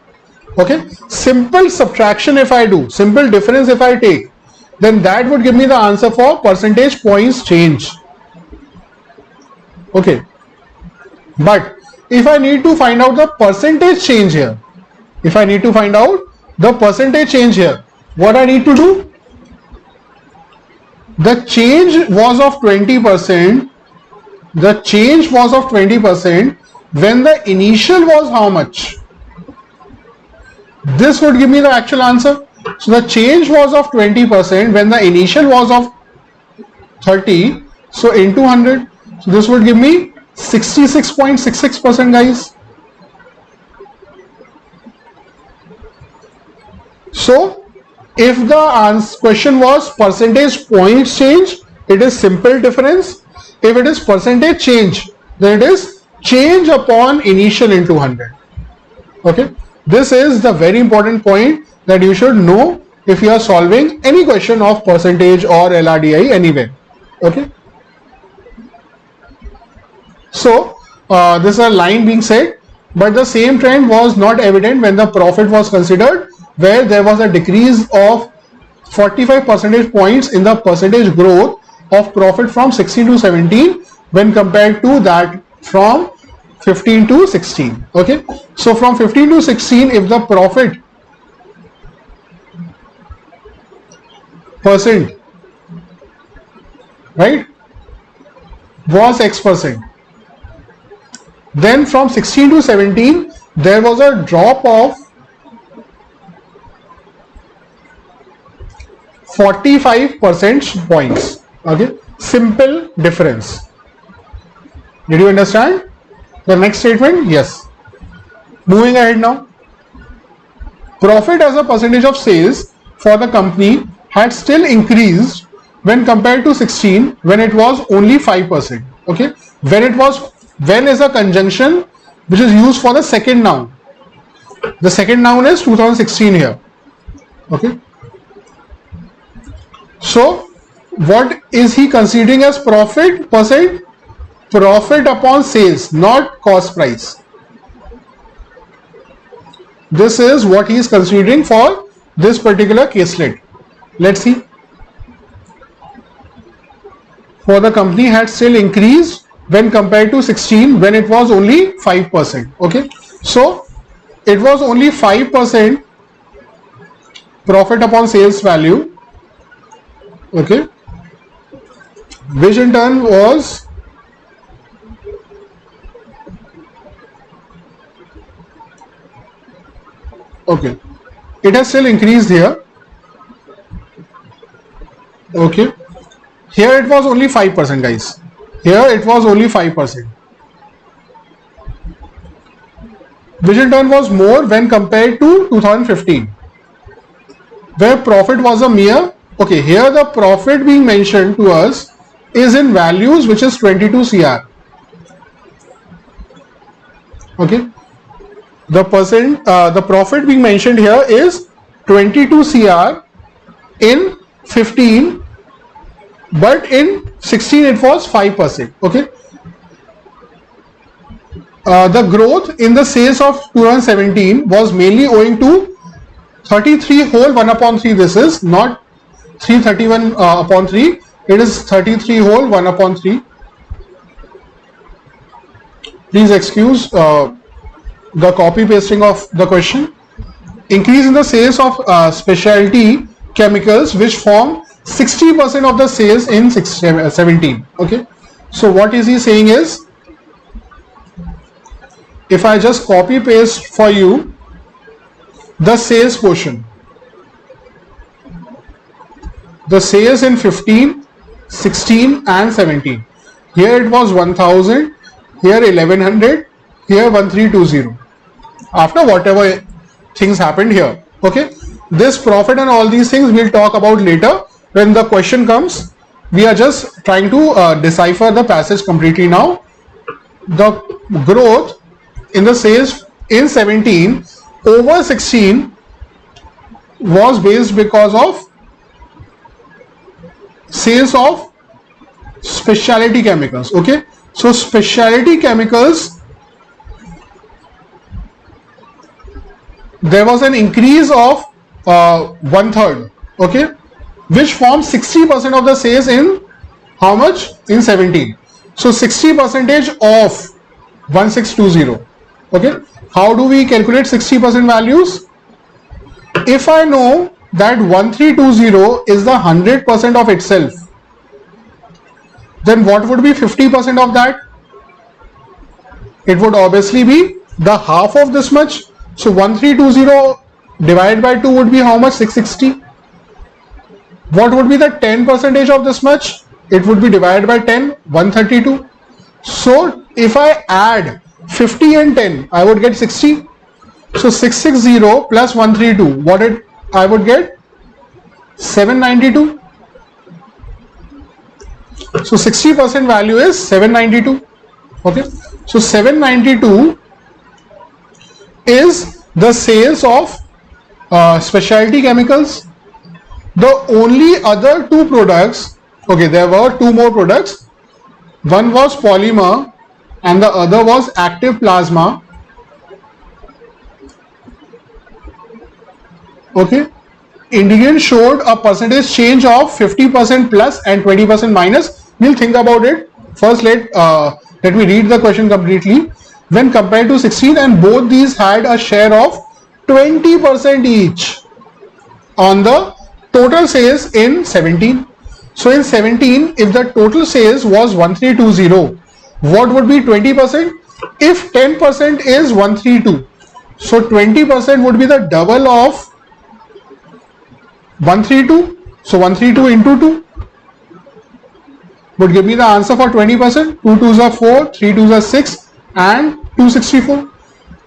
Okay, simple subtraction if I do, simple difference if I take, then that would give me the answer for percentage points change. Okay, but if I need to find out the percentage change here, if I need to find out the percentage change here, what I need to do? The change was of 20%. The change was of 20% when the initial was how much? This would give me the actual answer. So the change was of 20% when the initial was of 30. So into 100. So this would give me 66.66%, guys. So if the question was percentage points change, it is simple difference. If it is percentage change, then it is change upon initial into 100. Okay, this is the very important point that you should know if you are solving any question of percentage or LRDI anywhere. Okay, so this is a line being said, but the same trend was not evident when the profit was considered, where there was a decrease of 45 percentage points in the percentage growth of profit from 16 to 17 when compared to that from 15 to 16. Okay, so from 15 to 16, if the profit percent, right, was X%, then from 16 to 17 there was a drop of 45 percentage points. Okay, simple difference. Did you understand the next statement? Yes. Moving ahead now. Profit as a percentage of sales for the company had still increased when compared to 16, when it was only 5%. Okay, when is a conjunction which is used for the second noun. The second noun is 2016 here. Okay. So what is he considering as profit percent? Profit upon sales, not cost price. This is what he is considering for this particular caselet. Let's see. For the company had still increased when compared to 16 when it was only 5%. Okay. So it was only 5% profit upon sales value. Okay. Which in turn was okay. It has still increased here. Okay. Here it was only 5%, guys. Here it was only 5%. Which in turn was more when compared to 2015, where profit was a mere, okay, here the profit being mentioned to us is in values, which is 22 CR. Okay. The profit being mentioned here is 22 CR in 15, but in 16 it was 5%. Okay. The growth in the sales of 2017 was mainly owing to 33 whole 1 upon 3. This is not 331 upon 3. It is 33 whole 1 upon 3. Please excuse the copy pasting of the question. Increase in the sales of specialty chemicals, which form 60% of the sales in 17. Okay. So what is he saying is, if I just copy paste for you the sales portion, the sales in 15, 16 and 17. Here it was 1000, here 1100, here 1320. After whatever things happened here. Okay. This profit and all these things we'll talk about later when the question comes. We are just trying to decipher the passage completely now. The growth in the sales in 17 over 16 was based because of sales of specialty chemicals. Okay. So specialty chemicals, there was an increase of 1/3. Okay. Which forms 60% of the sales in how much? In 17. So 60% of 1620. Okay. How do we calculate 60% values? If I know that 1320 is the 100% of itself, then what would be 50% of that? It would obviously be the half of this much. So 1320 divided by 2 would be how much? 660. What would be the 10% of this much? It would be divided by 10, 132. So if I add 50 and 10, I would get 60. So 660 plus 132, what I would get? 792. So 60% value is 792. Okay. So 792 is the sales of specialty chemicals. The only other two products, okay, there were two more products. One was polymer and the other was active plasma. Okay. Indian showed a percentage change of 50% plus and 20% minus. We'll think about it. First, let me read the question completely. When compared to 16, and both these had a share of 20% each on the total sales in 17. So in 17, if the total sales was 1320, what would be 20%? If 10% is 132, so 20% would be the double of 132. So 132 into 2 would give me the answer for 20%. 2 2s are 4, 3 2s are 6 and 264.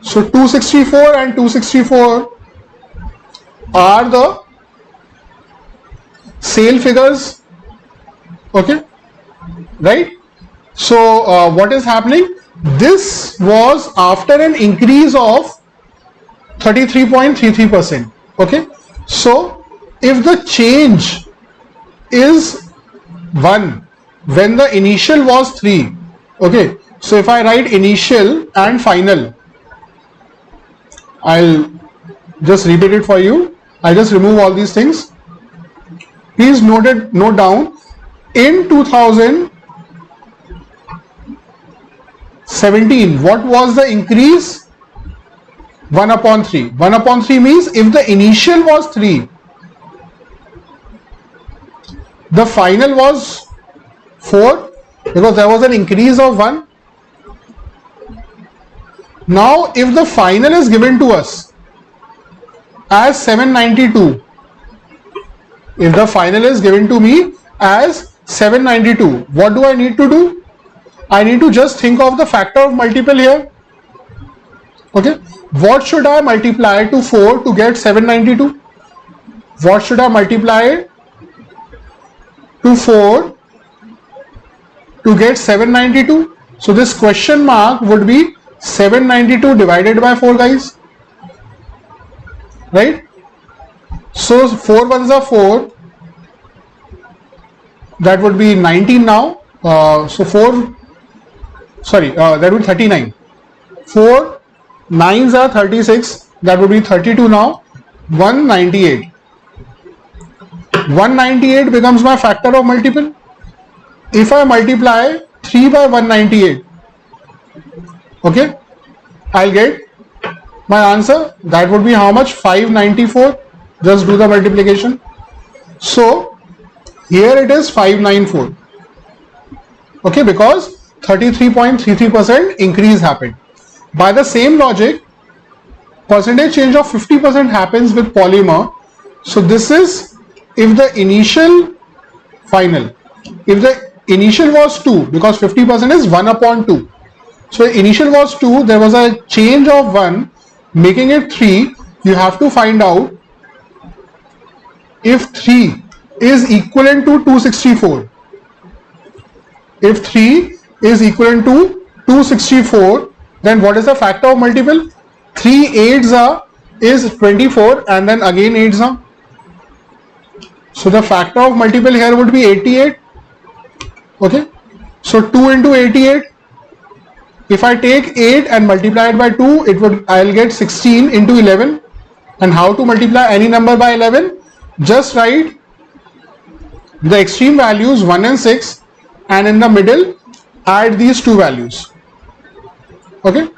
So 264 and 264 are the sale figures. Okay, right? So what is happening? This was after an increase of 33.33%. Okay, So if the change is 1 when the initial was 3, okay, so if I write initial and final, I'll just repeat it for you. I'll just remove all these things. Please note down, in 2017, what was the increase? 1 upon 3. 1 upon 3 means if the initial was 3, the final was 4, because there was an increase of 1. Now if the final is given to us as 792, if the final is given to me as 792, what do I need to do? I need to just think of the factor of multiple here. Okay, what should I multiply to 4 to get 792? What should I multiply to 4 to get 792? So this question mark would be 792 divided by 4, guys, right? So 4 ones are 4, that would be 19 now. That would be 39. 4 9s are 36, that would be 32 now. 198. 198 becomes my factor of multiple. If I multiply 3 by 198, okay, I'll get my answer. That would be how much? 594. Just do the multiplication. So here it is 594. Okay, because 33.33% increase happened. By the same logic, percentage change of 50% happens with polymer. So this is if the initial final. If the initial was 2, because 50% is 1 upon 2. So initial was 2, there was a change of 1, making it 3. You have to find out if 3 is equivalent to 264. If 3 is equivalent to 264, then what is the factor of multiple? 3 8s is 24, and then again 8s are. So the factor of multiple here would be 88. Okay, so 2 into 88. If I take 8 and multiply it by 2, I'll get 16 into 11. And how to multiply any number by 11? Just write the extreme values 1 and 6, and in the middle add these two values. Okay,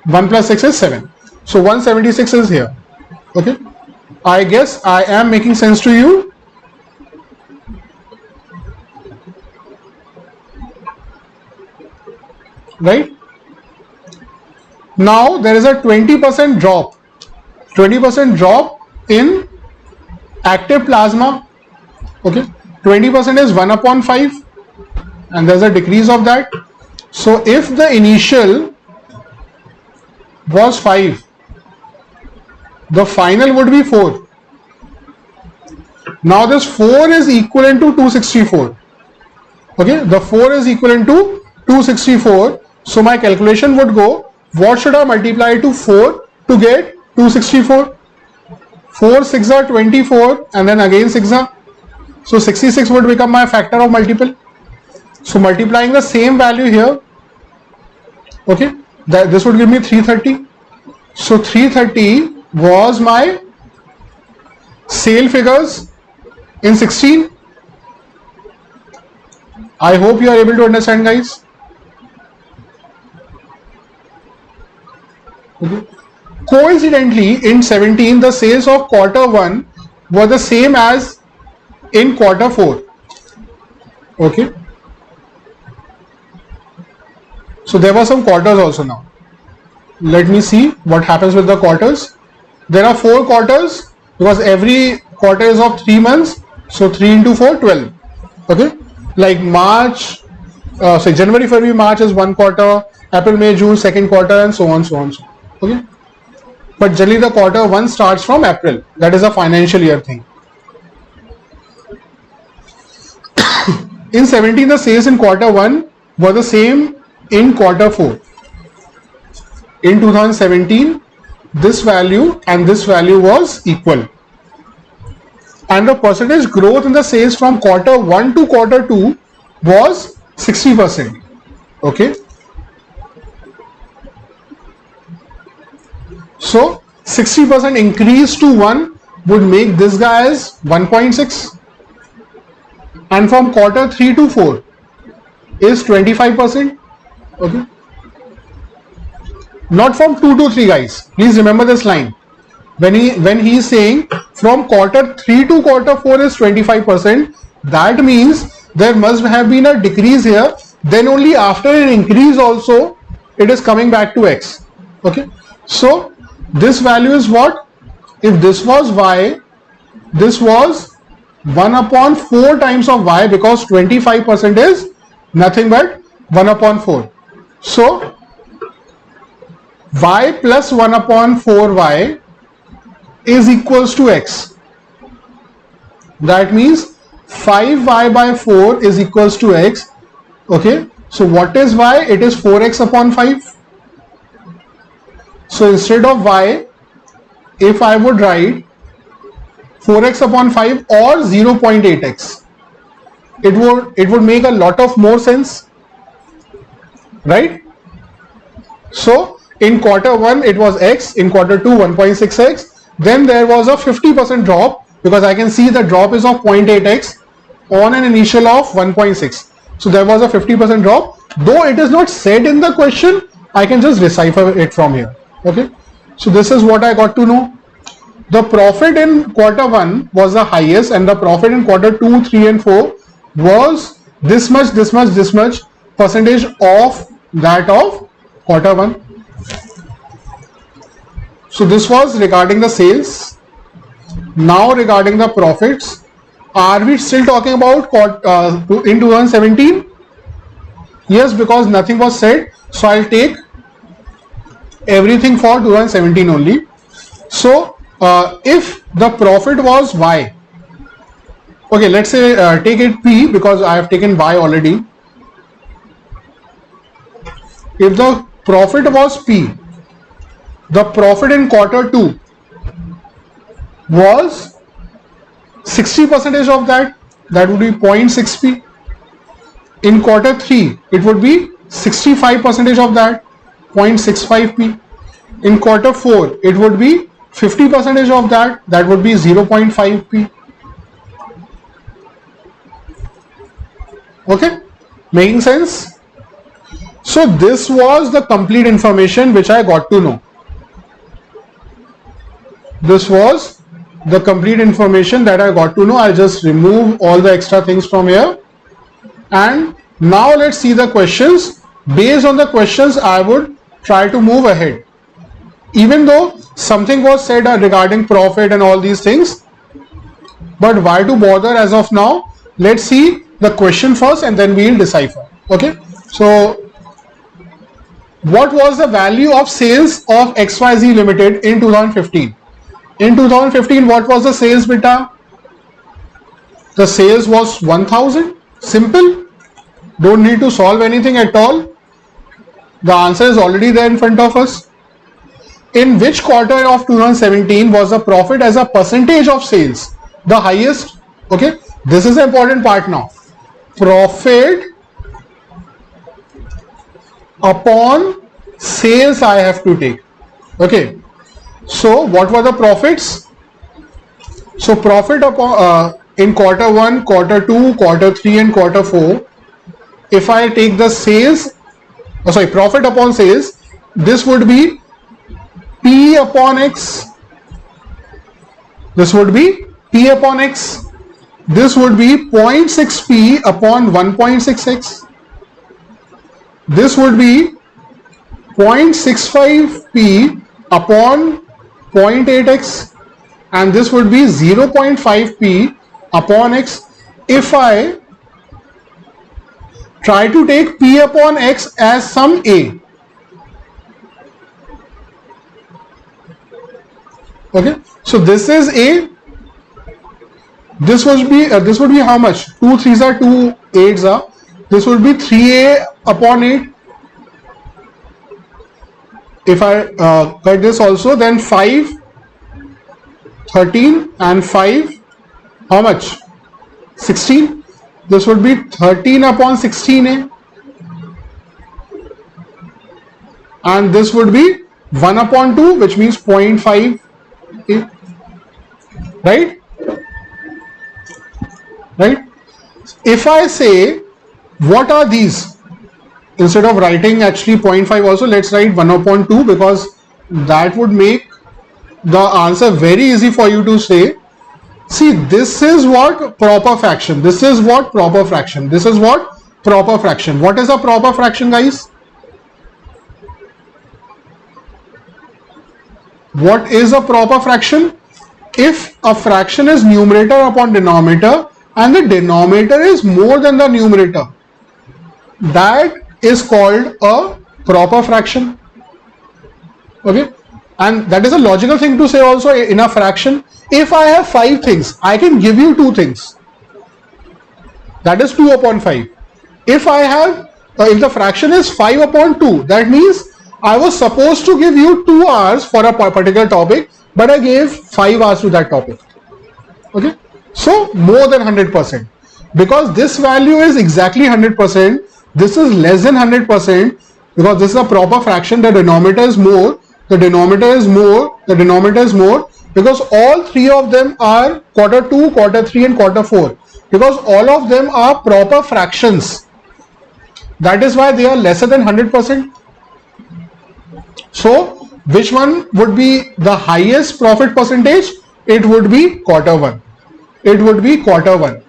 1 plus 6 is 7. So 176 is here. Okay, I guess I am making sense to you. Right? Now there is a 20% drop. 20% drop in active plasma. Okay, 20% is 1 upon 5, and there's a decrease of that. So if the initial was 5, the final would be 4. Now this 4 is equivalent to 264. Okay, the 4 is equivalent to 264. So my calculation would go, what should I multiply to 4 to get 264? 4 6 are 24, and then again 6 are. So 66 would become my factor of multiple. So multiplying the same value here, okay, this would give me 330. So 330 was my sale figures in 16. I hope you are able to understand, guys. Okay. Coincidentally, in 17, the sales of quarter 1 were the same as in quarter 4. Okay. So there were some quarters also now. Let me see what happens with the quarters. There are 4 quarters because every quarter is of 3 months. So 3 into 4, 12. Okay. Like March, so January, February, March is 1 quarter, April, May, June, 2nd quarter, and so on, so on, so on. Okay. But generally the quarter 1 starts from April. That is a financial year thing. In 17, the sales in quarter 1 were the same in quarter 4. In 2017, this value and this value was equal. and the percentage growth in the sales from quarter 1 to quarter 2 was 60%. Okay, so 60% increase to 1 would make this guy as 1.6, and from quarter 3 to 4 is 25%. Okay, not from 2 to 3, guys. Please remember this line. When he is saying from quarter 3 to quarter 4 is 25%, that means there must have been a decrease here. Then only after an increase also it is coming back to x. Okay, so this value is what? If this was y, this was 1 upon 4 times of y, because 25% is nothing but 1 upon 4. So y plus 1 upon 4y is equals to x. That means 5y by 4 is equals to x. Okay, so what is y? It is 4x upon 5. So instead of y, if I would write 4x upon 5 or 0.8x, it would make a lot of more sense, right? So in quarter 1 it was x, in quarter 2 1.6x, then there was a 50% drop, because I can see the drop is of 0.8x on an initial of 1.6. So there was a 50% drop. Though it is not said in the question, I can just decipher it from here. Okay, so this is what I got to know. The profit in quarter 1 was the highest, and the profit in quarter 2, 3 and 4 was this much percentage of that of quarter 1. So this was regarding the sales. Now regarding the profits, are we still talking about in 2017? Yes, because nothing was said, so I'll take everything for 2017 only. So if the profit was y, okay, let's say take it p, because I have taken y already. If the profit was p, the profit in quarter 2 was 60% of that would be 0.6p. In quarter 3 it would be 65% of that, 0.65p. In quarter 4 it would be 50% of that would be 0.5p. Okay, making sense? So this was the complete information which I got to know. This was the complete information that I got to know. I'll just remove all the extra things from here. And now let's see the questions. Based on the questions, I would try to move ahead. Even though something was said regarding profit and all these things, but why to bother as of now? Let's see the question first and then we'll decipher. Okay, so what was the value of sales of XYZ Limited in 2015? In 2015, what was the sales, beta? The sales was 1000. Simple. Don't need to solve anything at all. The answer is already there in front of us. In which quarter of 2017 was the profit as a percentage of sales the highest? Okay, this is the important part now. Profit upon sales I have to take. Okay, so what were the profits? So profit upon in quarter 1, quarter 2, quarter 3 and quarter 4, if I take the sales, profit upon sales, this would be P upon X. This would be P upon X. This would be 0.6P upon 1.6X. This would be 0.65P upon 0.8X. And this would be 0.5P upon X. If I try to take P upon X as some A. Okay, so this is A. This would be how much? 2 3s are 2 8s are. This would be 3A upon 8. If I cut this also, then 5, 13 and 5 how much? 16. This would be 13 upon 16A. And this would be 1 upon 2, which means 0.5A. Right? Right? If I say, what are these? Instead of writing actually 0.5 also, let's write 1 upon 2, because that would make the answer very easy for you to say. See, this is what proper fraction. This is what proper fraction. This is what proper fraction. What is a proper fraction, guys? What is a proper fraction? If a fraction is numerator upon denominator and the denominator is more than the numerator, that is called a proper fraction. Okay, and that is a logical thing to say also in a fraction. If I have 5 things, I can give you 2 things. That is 2 upon 5. If I have, if the fraction is 5 upon 2, that means I was supposed to give you 2 hours for a particular topic, but I gave 5 hours to that topic. Okay, so more than 100%. Because this value is exactly 100%, this is less than 100%, because this is a proper fraction, the denominator is more, the denominator is more, the denominator is more, because all 3 of them are quarter 2, quarter 3 and quarter 4, because all of them are proper fractions. That is why they are lesser than 100%. So which one would be the highest profit percentage? It would be quarter 1. It would be quarter 1.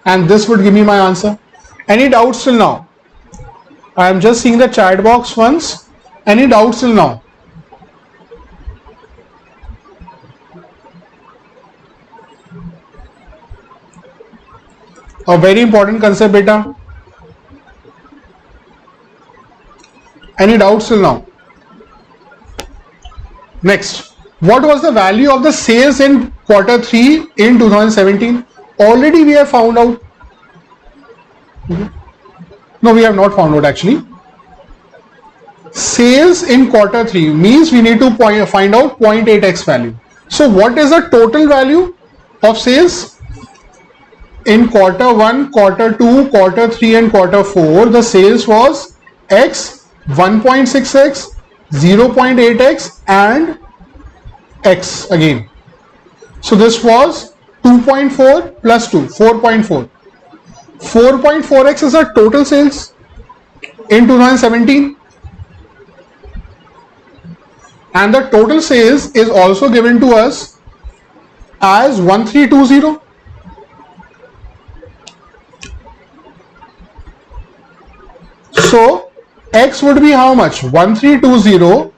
And this would give me my answer. Any doubts till now? I am just seeing the chat box once. Any doubts till now? A very important concept, beta. Any doubts till now? Next, what was the value of the sales in quarter 3 in 2017? Already we have found out. No, we have not found out actually. Sales in quarter 3 means we need to find out 0.8x value. So what is the total value of sales? In quarter 1, quarter 2, quarter 3 and quarter 4, the sales was x, 1.6x, 0.8x and x again. So this was 2.4 plus 2, 4.4. 4.4x is the total sales in 2017. And the total sales is also given to us as 1320. So x would be how much? 1320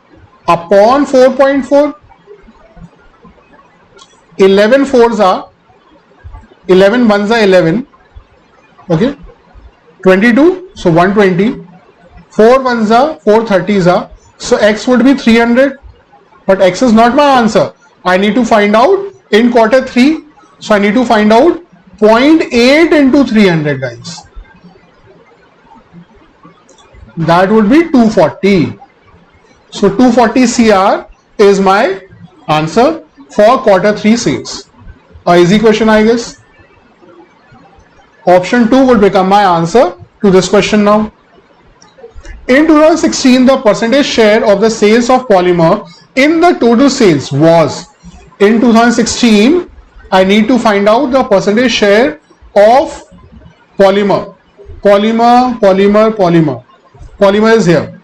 upon 4.4. 11 fours are 11 ones are 11. Okay, 22. So 120. 4 ones are 4 30s are. So x would be 300. But x is not my answer. I need to find out in quarter 3. So I need to find out 0.8 into 300, guys. That would be 240. So 240 CR is my answer for quarter 3 sales. A easy question, I guess. Option 2 would become my answer to this question now. In 2016, the percentage share of the sales of polymer in the total sales was, in 2016, I need to find out the percentage share of polymer. Polymer is here.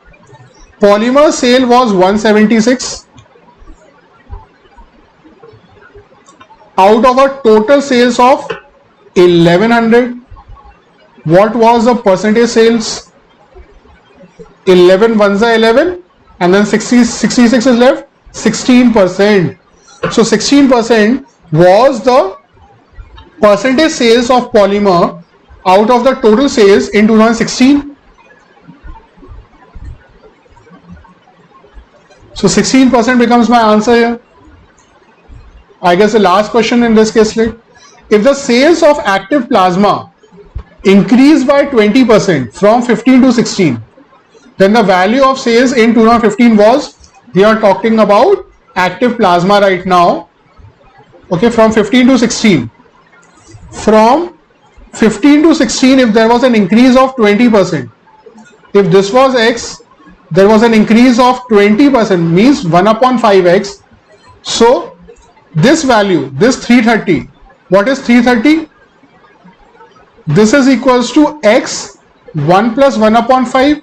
Polymer sale was 176. Out of a total sales of 1100, what was the percentage sales? 11 ones are 11 and then 66 is left, 16%. So 16% was the percentage sales of polymer out of the total sales in 2016. So 16% becomes my answer here. I guess the last question in this case, like, if the sales of active plasma increase by 20% from 15 to 16, then the value of sales in 2015 was, we are talking about active plasma right now. Okay, from 15 to 16. From 15 to 16, if there was an increase of 20%, if this was x, there was an increase of 20%, means 1 upon 5x. So this value, this 330, what is 330? This is equals to x 1 plus 1 upon 5.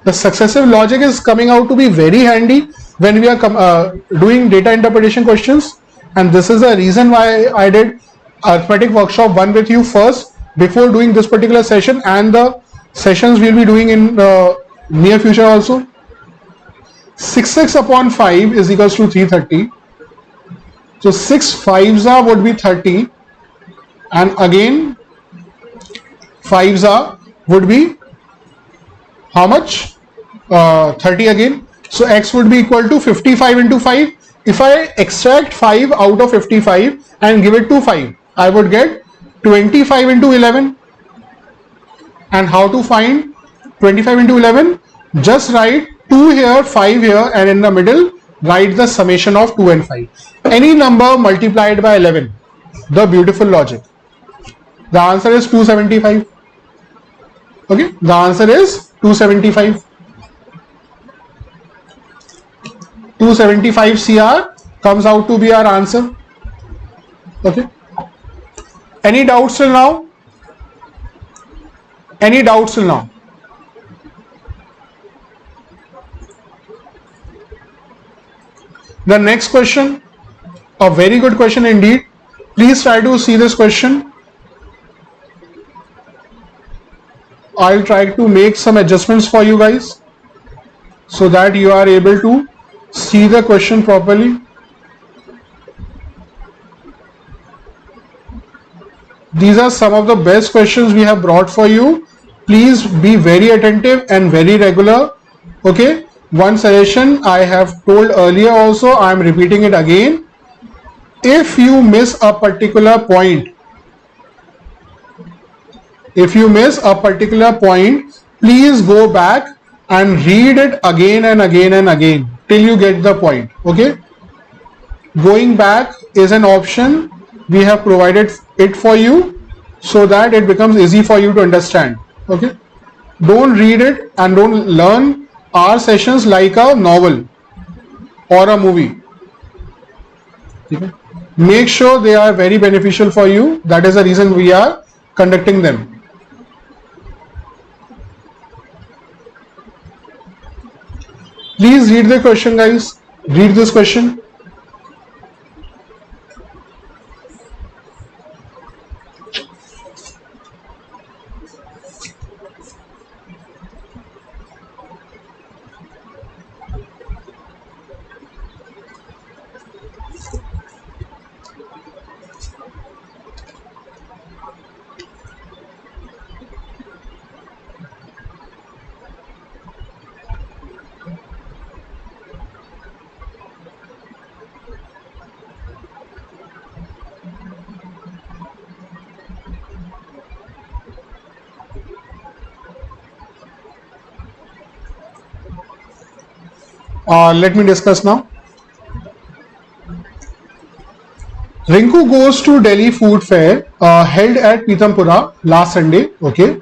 The successive logic is coming out to be very handy when we are doing data interpretation questions, and this is the reason why I did arithmetic workshop 1 with you first before doing this particular session, and the sessions we'll be doing in near future also. 6x upon 5 is equals to 330. So 6 5s are would be 30, and again 5s are would be how much? 30 again. So x would be equal to 55 into 5. If I extract 5 out of 55 and give it to 5, I would get 25 into 11. And how to find 25 into 11? Just write 2 here, 5 here, and in the middle write the summation of 2 and 5. Any number multiplied by 11. The beautiful logic. The answer is 275. Okay, the answer is 275. 275 CR comes out to be our answer. Okay. Any doubts till now? Any doubts till now? The next question, a very good question indeed. Please try to see this question. I'll try to make some adjustments for you guys so that you are able to see the question properly. These are some of the best questions we have brought for you. Please be very attentive and very regular. Okay. One suggestion I have told earlier also, I am repeating it again. If you miss a particular point, please go back and read it again and again and again till you get the point. Okay. Going back is an option. We have provided it for you so that it becomes easy for you to understand. Okay. Don't read it and don't learn our sessions like a novel or a movie. Okay. Make sure they are very beneficial for you. That is the reason we are conducting them. Please read the question, guys. Read this question. Let me discuss now. Rinku goes to Delhi Food Fair held at Pitampura last Sunday. Okay.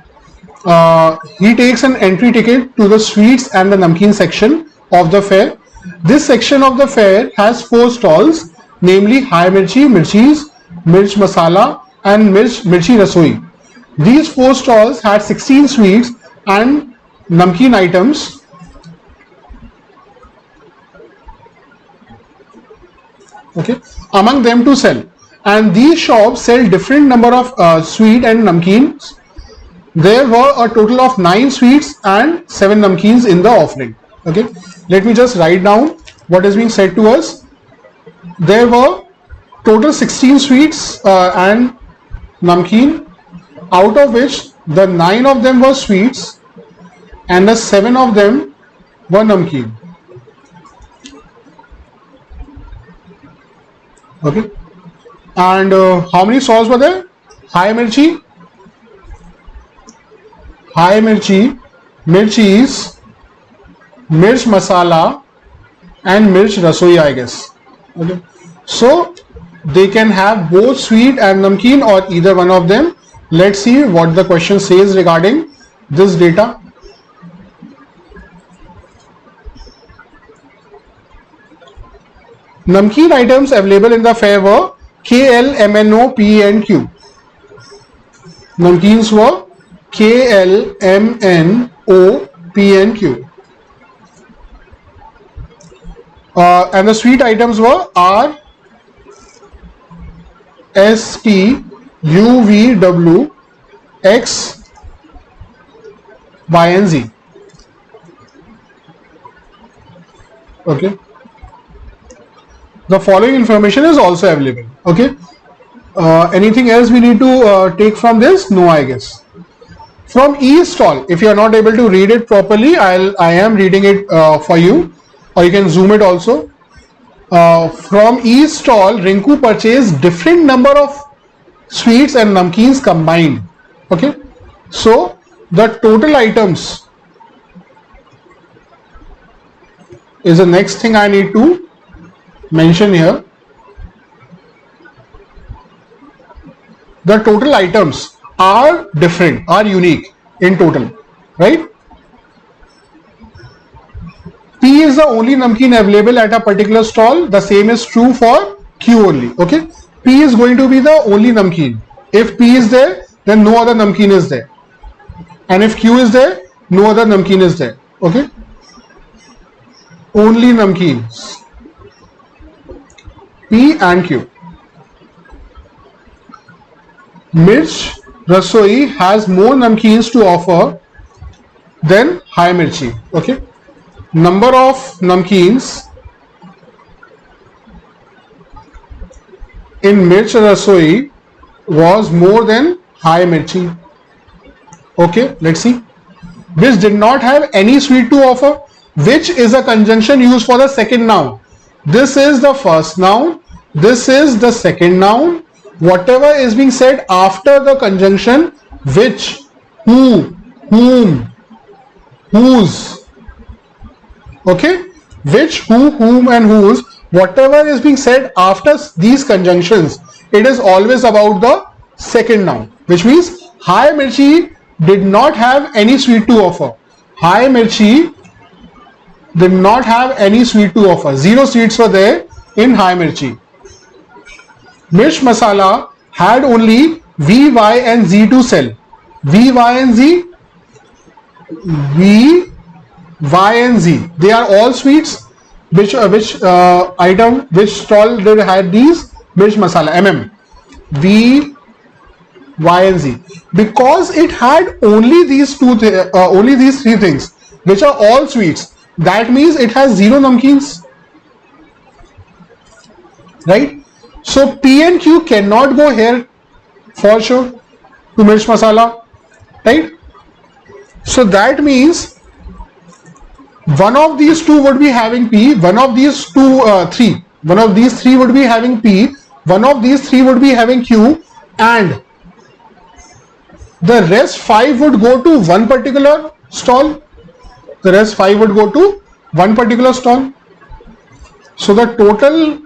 He takes an entry ticket to the sweets and the namkeen section of the fair. This section of the fair has 4 stalls, namely High Mirchi, Mirchis, Mirch Masala and Mirchi Rasoi. These 4 stalls had 16 sweets and namkeen items. Okay, among them to sell, and these shops sell different number of sweet and namkeens. There were a total of 9 sweets and 7 namkeens in the offering. Okay, let me just write down what is being said to us. There were total 16 sweets and namkeen, out of which the 9 of them were sweets and the 7 of them were namkeen. Okay, and how many stalls were there? High Mirchi, Mirchis, Mirch Masala and Mirch Rasoi, I guess. Okay, so they can have both sweet and namkeen or either one of them. Let's see what the question says regarding this data. Namkeen items available in the fair were K, L, M, N, O, P, and Q. Namkeens were K, L, M, N, O, P, and Q. And the sweet items were R, S, T, U, V, W, X, Y, and Z. Okay. The following information is also available. Okay. Anything else we need to take from this? No, I guess. From E stall, if you are not able to read it properly, I am reading it for you, or you can zoom it also. From E stall, Rinku purchased different number of sweets and namkeens combined. Okay, so the total items is the next thing I need to mention here. The total items are different, are unique in total, right? P is the only namkeen available at a particular stall. The same is true for Q only. Okay, P is going to be the only namkeen. If P is there, then no other namkeen is there, and if Q is there, no other namkeen is there. Okay, only namkeens, P and Q. Mirch Rasoi has more namkeens to offer than High Mirchi. Okay, number of namkeens in Mirch Rasoi was more than High Mirchi. Okay, let's see. Which did not have any sweet to offer. Which is a conjunction used for the second noun. This is the first noun. This is the second noun. Whatever is being said after the conjunction which, who, whom, whose. Okay, which, who, whom, and whose. Whatever is being said after these conjunctions, it is always about the second noun, which means High Mirchi did not have any sweet to offer. High Mirchi did not have any sweet to offer. 0 sweets were there in High Mirchi. Mirch Masala had only V, Y, and Z to sell. V, Y, and Z. V, Y, and Z. They are all sweets. Which item, which stall did had these? Mirch Masala, MM. V, Y, and Z. Because it had only these three things, which are all sweets. That means it has 0 namkeens, right? So P and Q cannot go here for sure to Mirch Masala, right? So that means one of these two would be having P, one of these three would be having P, one of these three would be having Q, and the rest 5 would go to one particular stall. The rest 5 would go to one particular stall. So the total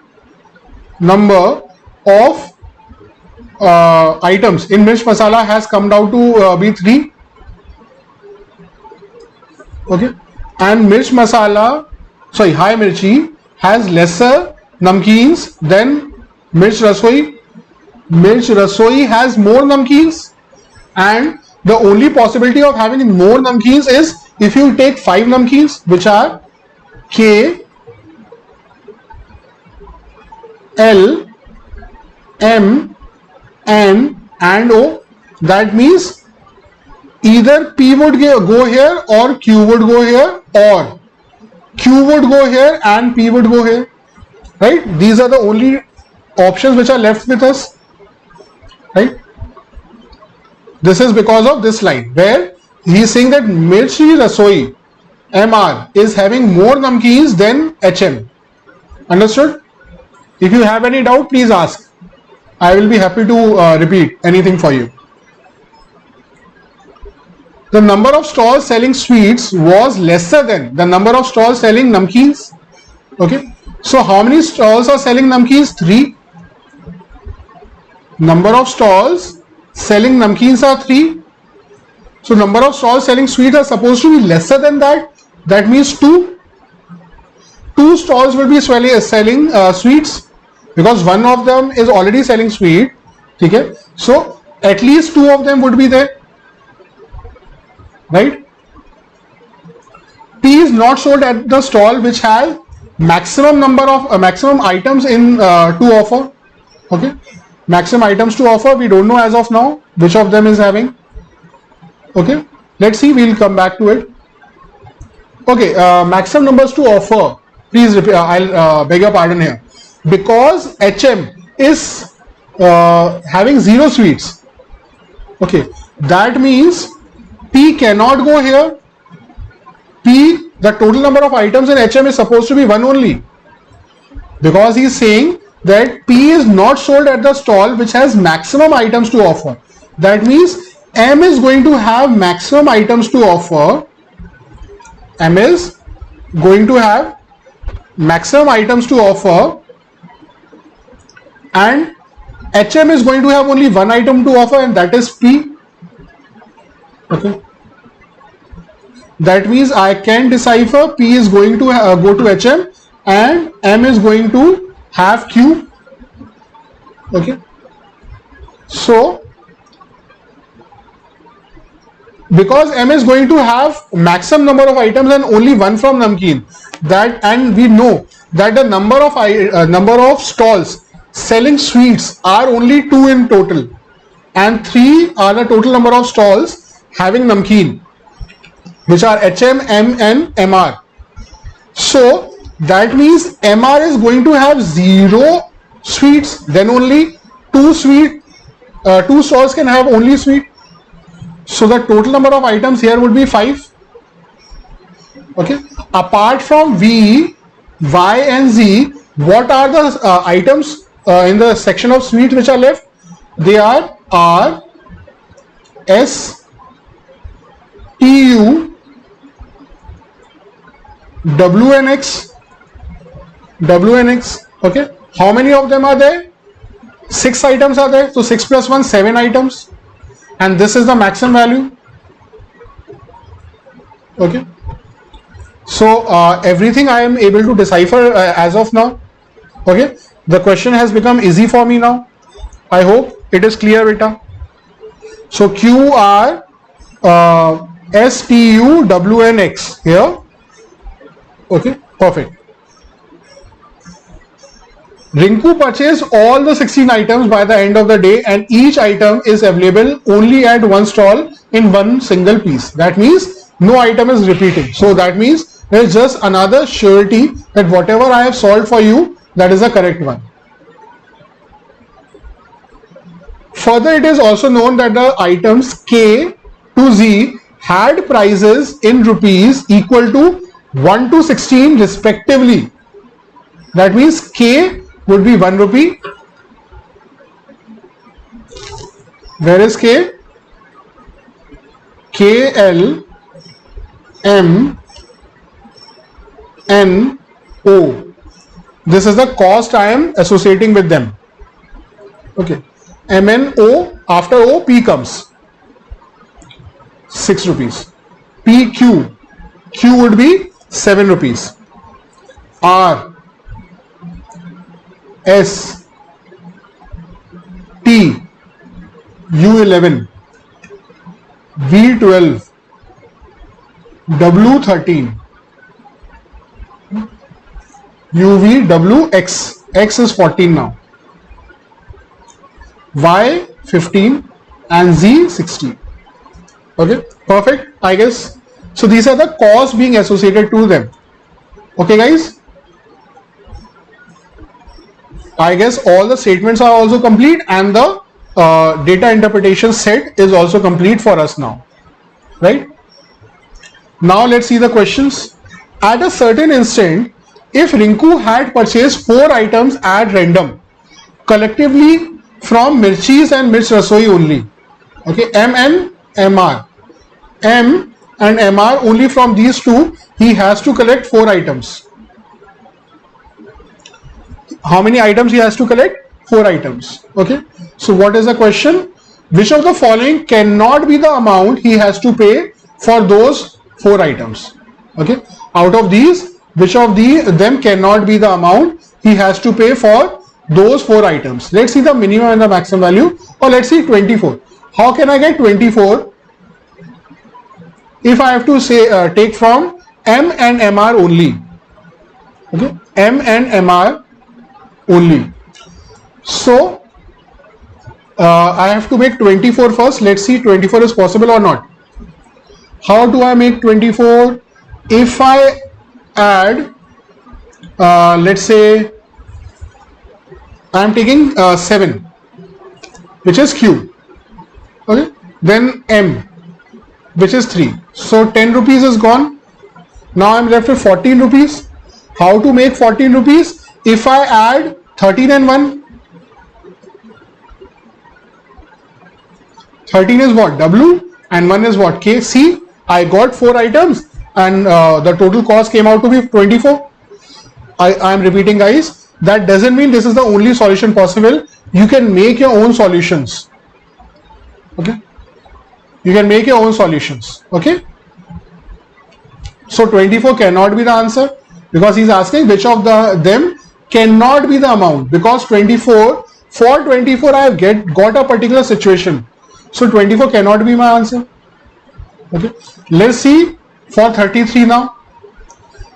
number of items in Mirch Masala has come down to be 3. Okay, and Mirch Masala, High Mirchi has lesser namkeens than Mirch Rasoi. Mirch Rasoi has more namkeens, and the only possibility of having more namkeens is if you take 5 namkeens, which are K, L, M, N, and O. That means either P would go here or Q would go here, or Q would go here and P would go here, right? These are the only options which are left with us, right? This is because of this line where he is saying that Mirchi Rasoi MR is having more namkeens than HM. Understood? If you have any doubt, please ask. I will be happy to repeat anything for you. The number of stalls selling sweets was lesser than the number of stalls selling namkeens. Okay. So how many stalls are selling namkeens? 3. Number of stalls selling namkeens are 3. So number of stalls selling sweets are supposed to be lesser than that. That means 2. 2 stalls will be selling sweets because one of them is already selling sweet. Okay? So at least 2 of them would be there. Right? Tea is not sold at the stall which has maximum number of maximum items in to offer. Okay? Maximum items to offer. We don't know as of now which of them is having. Okay? Let's see. We'll come back to it. Okay. Maximum numbers to offer. Please repeat. I'll beg your pardon here. Because HM is having 0 sweets. Okay. That means P cannot go here. P, the total number of items in HM is supposed to be 1 only. Because he is saying that P is not sold at the stall which has maximum items to offer. That means M is going to have maximum items to offer. M is going to have maximum items to offer and HM is going to have only 1 item to offer, and that is P. Okay. That means I can decipher P is going to go to HM and M is going to have Q. Okay. So because M is going to have maximum number of items and only 1 from namkeen, that, and we know that the number of stalls selling sweets are only 2 in total and 3 are the total number of stalls having namkeen, which are HM, M and MR. So that means MR is going to have 0 sweets, then only 2 stalls can have only sweet. So the total number of items here would be 5. Okay. Apart from V, Y and Z, what are the items in the section of sweets which are left? They are R, S, T, U, W and X. Okay. How many of them are there? 6 items are there. So 6 plus 1, 7 items. And this is the maximum value. Okay. So everything I am able to decipher as of now. Okay. The question has become easy for me now. I hope it is clear, beta. So Q, R, S, T, U, W and X here. Okay. Perfect. Rinku purchased all the 16 items by the end of the day, and each item is available only at one stall in one single piece. That means no item is repeating. So that means there is just another surety that whatever I have solved for you, that is the correct one. Further, it is also known that the items K to Z had prices in rupees equal to 1 to 16 respectively. That means K would be 1 rupee. Where is K? K, L, M, N, O. This is the cost I am associating with them. Okay. M, N, O, after O, P comes. 6 rupees. P, Q. Q would be 7 rupees. R, S, T, U11, V12, W13, UV, W, X. X is 14 now. Y 15 and Z 16. Okay, perfect, I guess. So these are the costs being associated to them. Okay, guys. I guess all the statements are also complete and the data interpretation set is also complete for us now, right? Now let's see the questions. At a certain instant, if Rinku had purchased 4 items at random, collectively from Mirchis and Mirch Rasoi only, okay, M and MR, M and MR only from these two, he has to collect 4 items. How many items he has to collect? 4 items. Okay, so what is the question? Which of the following cannot be the amount he has to pay for those 4 items? Okay, out of these, which of them cannot be the amount he has to pay for those 4 items? Let's see the minimum and the maximum value, or let's see 24. How can I get 24 if I have to say take from M and MR only? Okay, M and MR only. So I have to make 24 first. Let's see 24 is possible or not. How do I make 24? If I add, let's say I am taking 7, which is Q. Okay, then M, which is 3. So 10 rupees is gone. Now I am left with 14 rupees. How to make 14 rupees? If I add 13 and 1. 13 is what? W, and 1 is what? K. See, I got 4 items and the total cost came out to be 24. I am repeating, guys. That doesn't mean this is the only solution possible. You can make your own solutions. Okay, you can make your own solutions. Okay, so 24 cannot be the answer, because he's asking which of them cannot be the amount, because 24, for 24 I have got a particular situation, so 24 cannot be my answer. Okay, let's see for 33 now.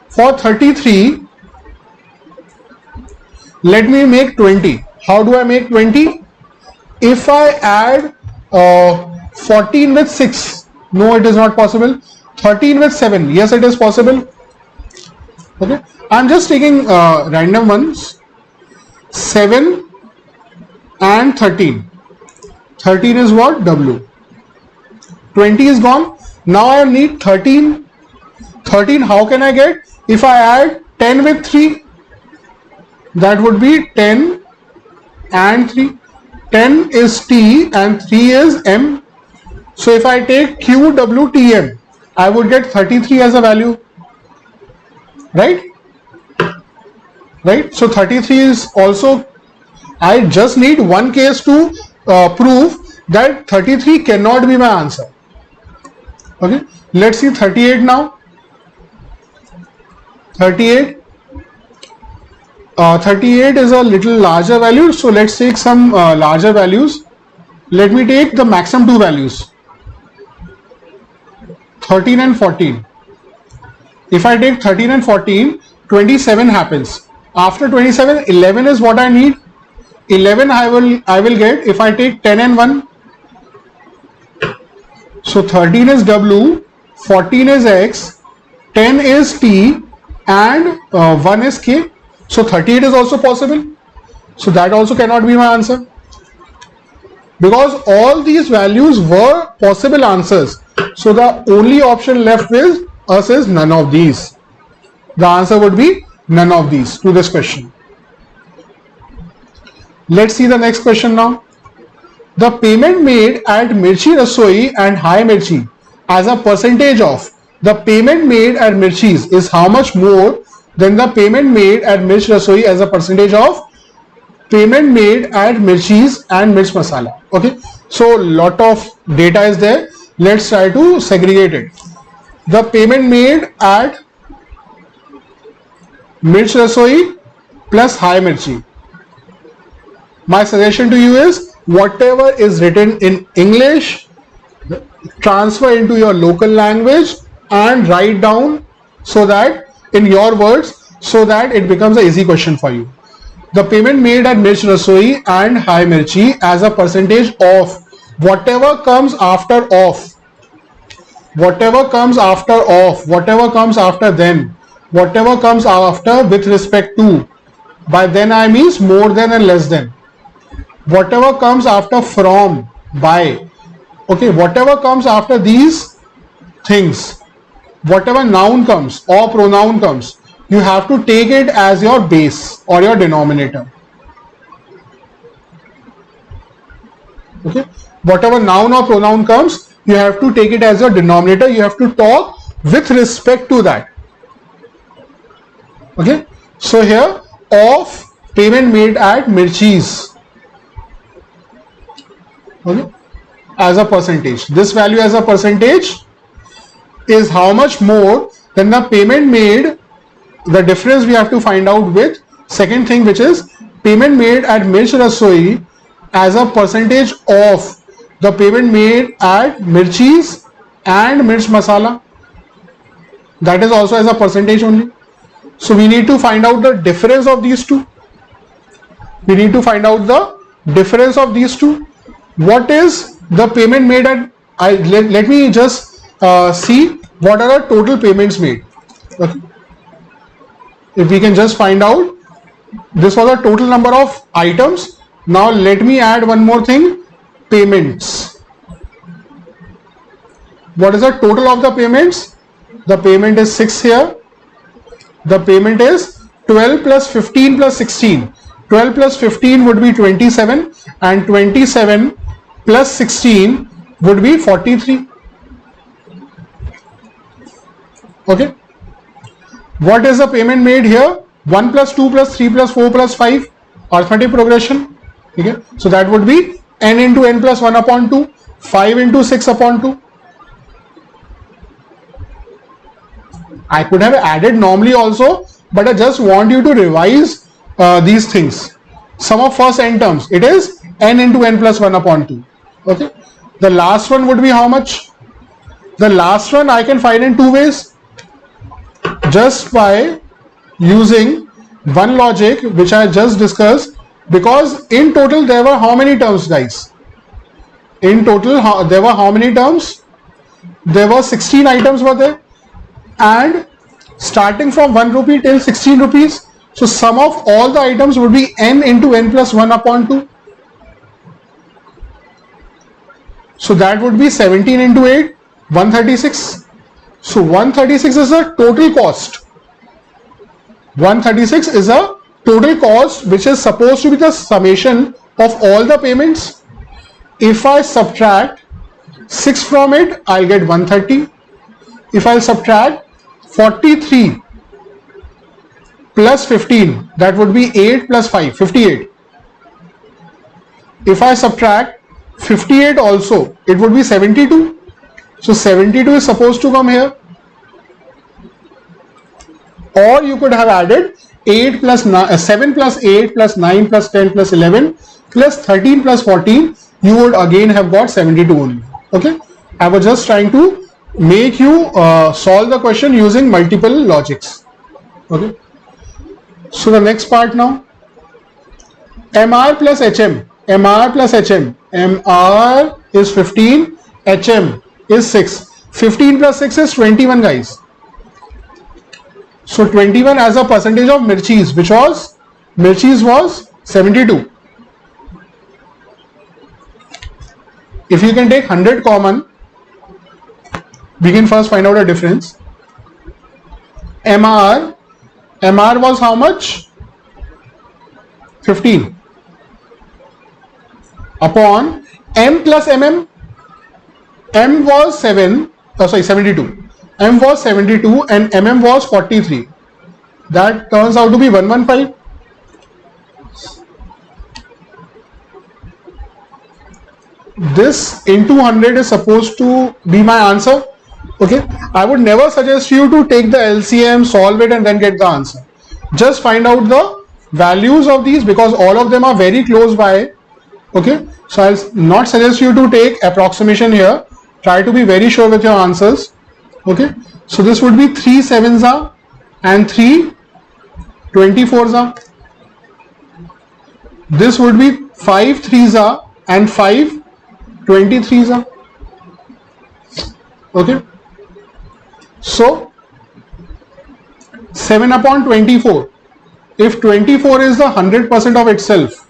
For 33, let me make 20. How do I make 20? If I add 14 with 6, no, it is not possible. 13 with 7, yes, it is possible. Okay, I'm just taking random ones. 7 and 13. 13 is what? W. 20 is gone. Now I need 13. 13, how can I get? If I add 10 with 3, that would be 10 and 3. 10 is T and 3 is M. So if I take Q, W, T, M, I would get 33 as a value. Right? Right? So 33 is also, I just need one case to prove that 33 cannot be my answer. Okay, let's see 38 now. 38. 38 is a little larger value, so let's take some larger values. Let me take the maximum 2 values, 13 and 14. If I take 13 and 14, 27 happens. After 27, 11 is what I need. 11 I will get if I take 10 and 1. So 13 is W, 14 is X, 10 is T, and 1 is K. So 38 is also possible. So that also cannot be my answer, because all these values were possible answers. So the only option left with us is none of these. The answer would be none of these to this question. Let's see the next question now. The payment made at Mirchi Rasoi and High Mirchi as a percentage of the payment made at Mirchi's is how much more than the payment made at Mirch Rasoi as a percentage of payment made at Mirchi's and Mirch Masala. Okay, so lot of data is there. Let's try to segregate it. The payment made at Mirch Rasoi plus High Mirchi. My suggestion to you is whatever is written in English, transfer into your local language and write down so that in your words, so that it becomes an easy question for you. The payment made at Mirch Rasoi and High Mirchi as a percentage of whatever comes after of, whatever comes after of, whatever comes after then, whatever comes after with respect to. By then I means more than and less than. Whatever comes after from, by. Okay, whatever comes after these things, whatever noun comes or pronoun comes, you have to take it as your base or your denominator. Okay, whatever noun or pronoun comes, you have to take it as your denominator. You have to talk with respect to that. Okay, so here of payment made at Mirchi's. Okay, as a percentage. This value as a percentage is how much more than the payment made. The difference we have to find out with second thing, which is payment made at Mirch Rasoi as a percentage of the payment made at Mirchis and Mirch Masala. That is also as a percentage only. So we need to find out the difference of these two. We need to find out the difference of these two. What is the payment made at, let me just see what are the total payments made. Okay. If we can just find out, this was a total number of items. Now let me add one more thing, payments. What is the total of the payments? The payment is 6 here. The payment is 12 plus 15 plus 16. 12 plus 15 would be 27 and 27 plus 16 would be 43. Okay. What is the payment made here? 1 plus 2 plus 3 plus 4 plus 5, arithmetic progression. Okay. So that would be n into n plus 1 upon 2, 5 into 6 upon 2. I could have added normally also, but I just want you to revise these things. Sum of first n terms, it is n into n plus 1 upon 2. Okay. The last one would be how much? The last one I can find in two ways. Just by using one logic which I just discussed, because in total there were how many terms, guys? In total there were how many terms? There were 16 items were there, and starting from 1 rupee till 16 rupees. So sum of all the items would be n into n plus 1 upon 2. So that would be 17 into 8, 136. So 136 is a total cost. 136 is a total cost which is supposed to be the summation of all the payments. If I subtract 6 from it, I'll get 130. If I subtract 43 plus 15, that would be 8 plus 5, 58. If I subtract 58 also, it would be 72. So 72 is supposed to come here. Or you could have added 8 plus 9, 7 plus 8 plus 9 plus 10 plus 11 plus 13 plus 14. You would again have got 72 only. Okay. I was just trying to make you solve the question using multiple logics. Okay. So the next part now. MR plus HM. MR plus HM. MR is 15. HM is 6. 15 plus 6 is 21, guys. So 21 as a percentage of Mirchis, which was, Mirchis was 72. If you can take 100 common, we can first find out a difference. MR was how much? 15 upon M plus MM. M was 72. M was 72 and MM was 43. That turns out to be 115. This into 100 is supposed to be my answer. Okay. I would never suggest you to take the LCM, solve it and then get the answer. Just find out the values of these because all of them are very close by. Okay. So I'll not suggest you to take approximation here. Try to be very sure with your answers. Okay. So this would be 3 7s are and 3 24s are. This would be 5 3s are and 5 23s are. Okay. So 7 upon 24. If 24 is the 100% of itself,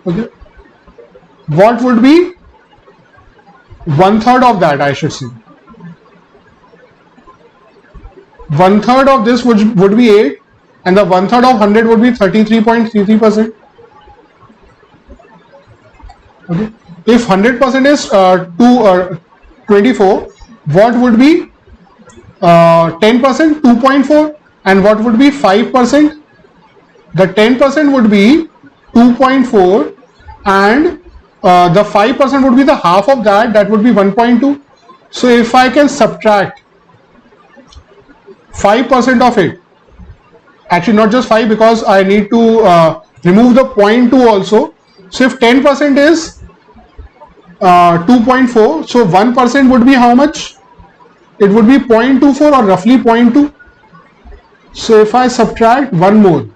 okay, what would be 1/3 of that? I should say 1/3 of this would be 8, and the 1/3 of 100 would be 33.33%. Okay. If 100% is 24, what would be 10%? 2.4. And what would be 5%? The 10% would be 2.4 and the 5% would be the half of that, that would be 1.2. So if I can subtract 5% of it, actually not just 5 because I need to remove the 0.2 also. So if 10% is 2.4, so 1% would be how much? It would be 0.24 or roughly 0.2. So if I subtract one more,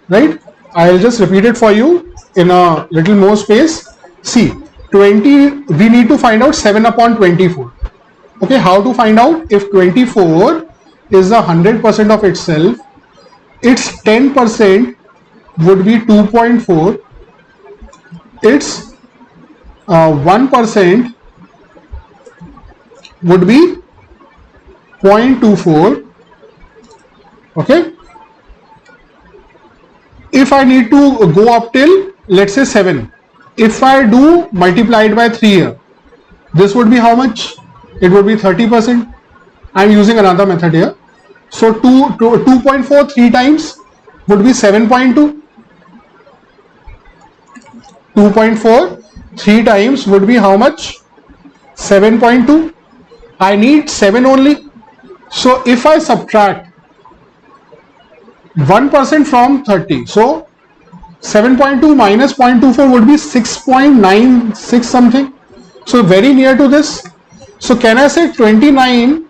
right, I'll just repeat it for you in a little more space. See, 20, we need to find out 7 upon 24. Okay, how to find out? If 24 is the 100% of itself, its 10% would be 2.4, its 1% would be 0.24. Okay, if I need to go up till, let's say, 7, if I do multiplied by 3 here, this would be how much? It would be 30%. I'm using another method here. So 2.4 3 times would be 7.2. 2.4 3 times would be how much? 7.2. I need 7 only. So if I subtract 1% from 30, so 7.2 minus 0.24 would be 6.96 something. So very near to this. So can I say 29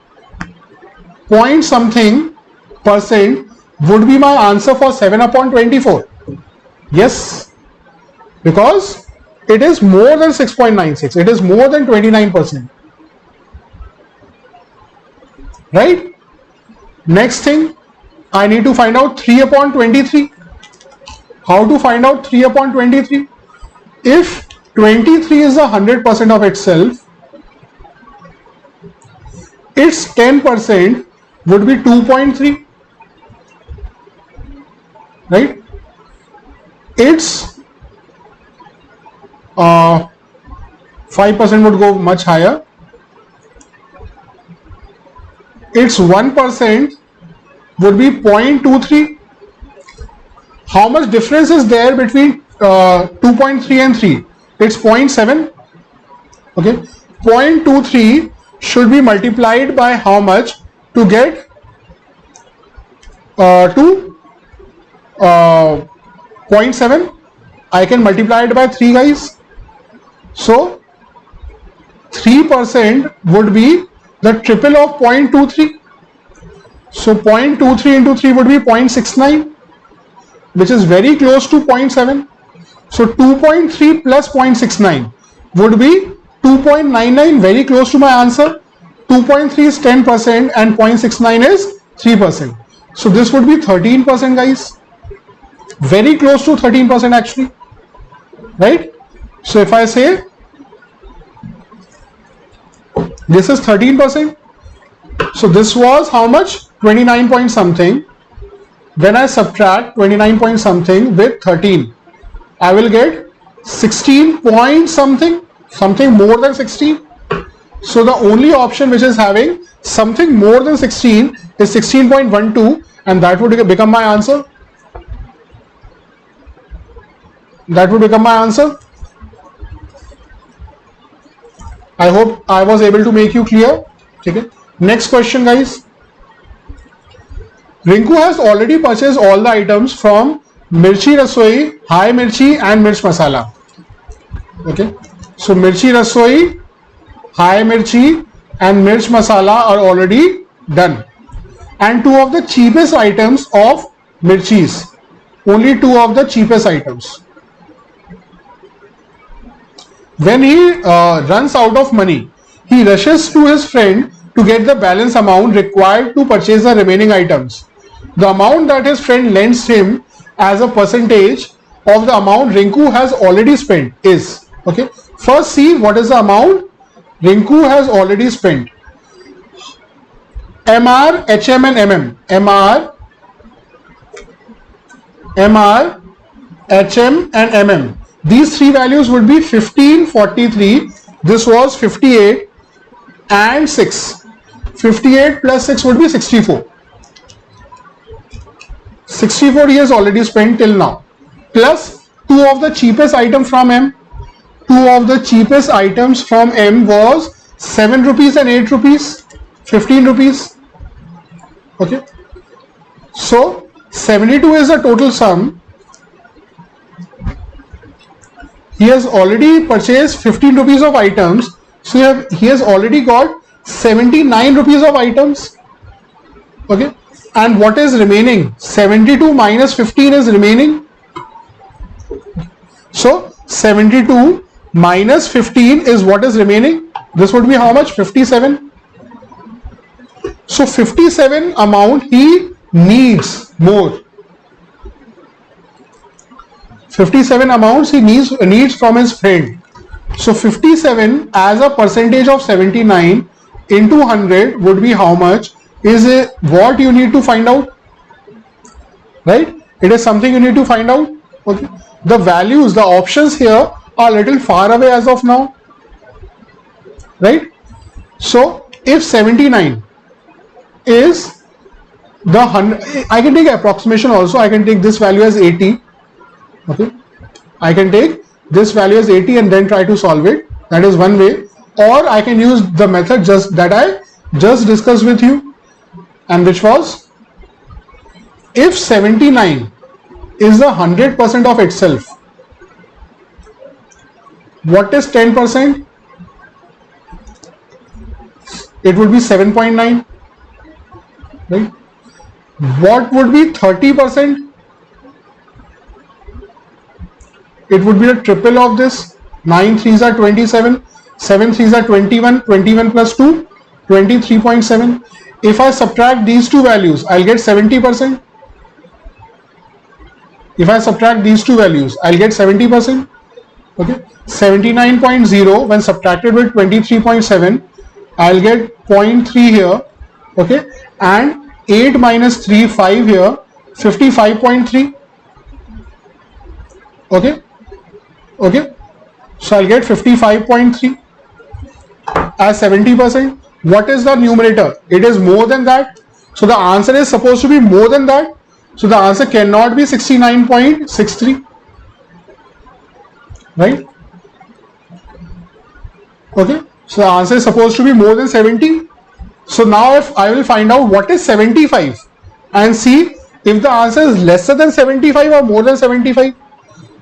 point something percent would be my answer for 7 upon 24? Yes, because it is more than 6.96. It is more than 29%. Right? Next thing, I need to find out 3 upon 23. How to find out 3 upon 23? If 23 is the 100% of itself, its 10% would be 2.3. Right? Its 5% would go much higher. Its 1% would be 0.23. How much difference is there between 2.3 and 3? It's 0.7. Okay, 0.23 should be multiplied by how much to get to 0.7? I can multiply it by 3, guys. So 3% would be the triple of 0.23. So 0.23 into 3 would be 0.69, which is very close to 0.7. So 2.3 plus 0.69 would be 2.99, very close to my answer. 2.3 is 10% and 0.69 is 3%. So this would be 13%, guys. Very close to 13% actually. Right? So if I say this is 13%, so this was how much? 29 point something. When I subtract 29 point something with 13, I will get 16 point something, something more than 16. So the only option which is having something more than 16 is 16.12, and that would become my answer. That would become my answer. I hope I was able to make you clear. Okay. Next question, guys. Rinku has already purchased all the items from Mirchi Rasoi, High Mirchi and Mirch Masala. Okay. So Mirchi Rasoi, High Mirchi and Mirch Masala are already done. And 2 of the cheapest items of Mirchis. Only 2 of the cheapest items. When he runs out of money, he rushes to his friend to get the balance amount required to purchase the remaining items. The amount that his friend lends him as a percentage of the amount Rinku has already spent is, okay, first see what is the amount Rinku has already spent. MR, HM and MM. MR, HM and MM. These 3 values would be 15, 43, this was 58 and 6. 58 plus 6 would be 64. 64 he has already spent till now, plus 2 of the cheapest item from M. 2 of the cheapest items from M was 7 rupees and 8 rupees, 15 rupees. Okay. So 72 is the total sum. He has already purchased 15 rupees of items. So he has already got 79 rupees of items. Okay. And what is remaining? 72 minus 15 is remaining. So 72 minus 15 is what is remaining. This would be how much? 57. So 57 amount he needs more. 57 amounts he needs from his friend. So 57 as a percentage of 79 into 100 would be how much? Is it what you need to find out? Right? It is something you need to find out. Okay. The values, the options here are a little far away as of now. Right? So if 79 is the 100, I can take approximation also. I can take this value as 80. Okay. I can take this value as 80 and then try to solve it. That is one way. Or I can use the method that I just discussed with you, and which was, if 79 is the 100% of itself, what is 10%? It would be 7.9. Right? What would be 30%? It would be the triple of this. 9 3s are 27, 7 3s are 21, 21 plus 2, 23.7. If I subtract these two values, I'll get 70%. If I subtract these two values, I'll get 70%. Okay, 79.0 when subtracted with 23.7, I'll get 0.3 here. Okay, and 8 minus 3, 5 here, 55.3. Okay. Okay, so I'll get 55.3 as 70%. What is the numerator? It is more than that. So the answer is supposed to be more than that. So the answer cannot be 69.63. Right? Okay, so the answer is supposed to be more than 70. So now if I will find out what is 75 and see if the answer is lesser than 75 or more than 75.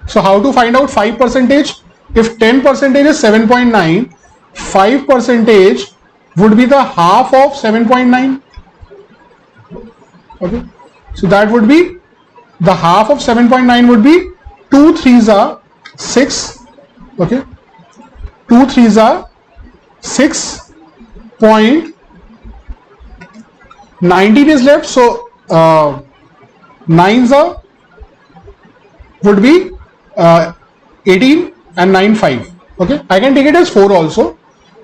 So how to find out 5%? If 10% is 7.9, 5% would be the half of 7.9. Okay. So that would be, the half of 7.9 would be 2 3s are 6. Okay. 2 3s are 6.19 is left. So 9s are would be 18 and 9 5. Okay, I can take it as 4 also.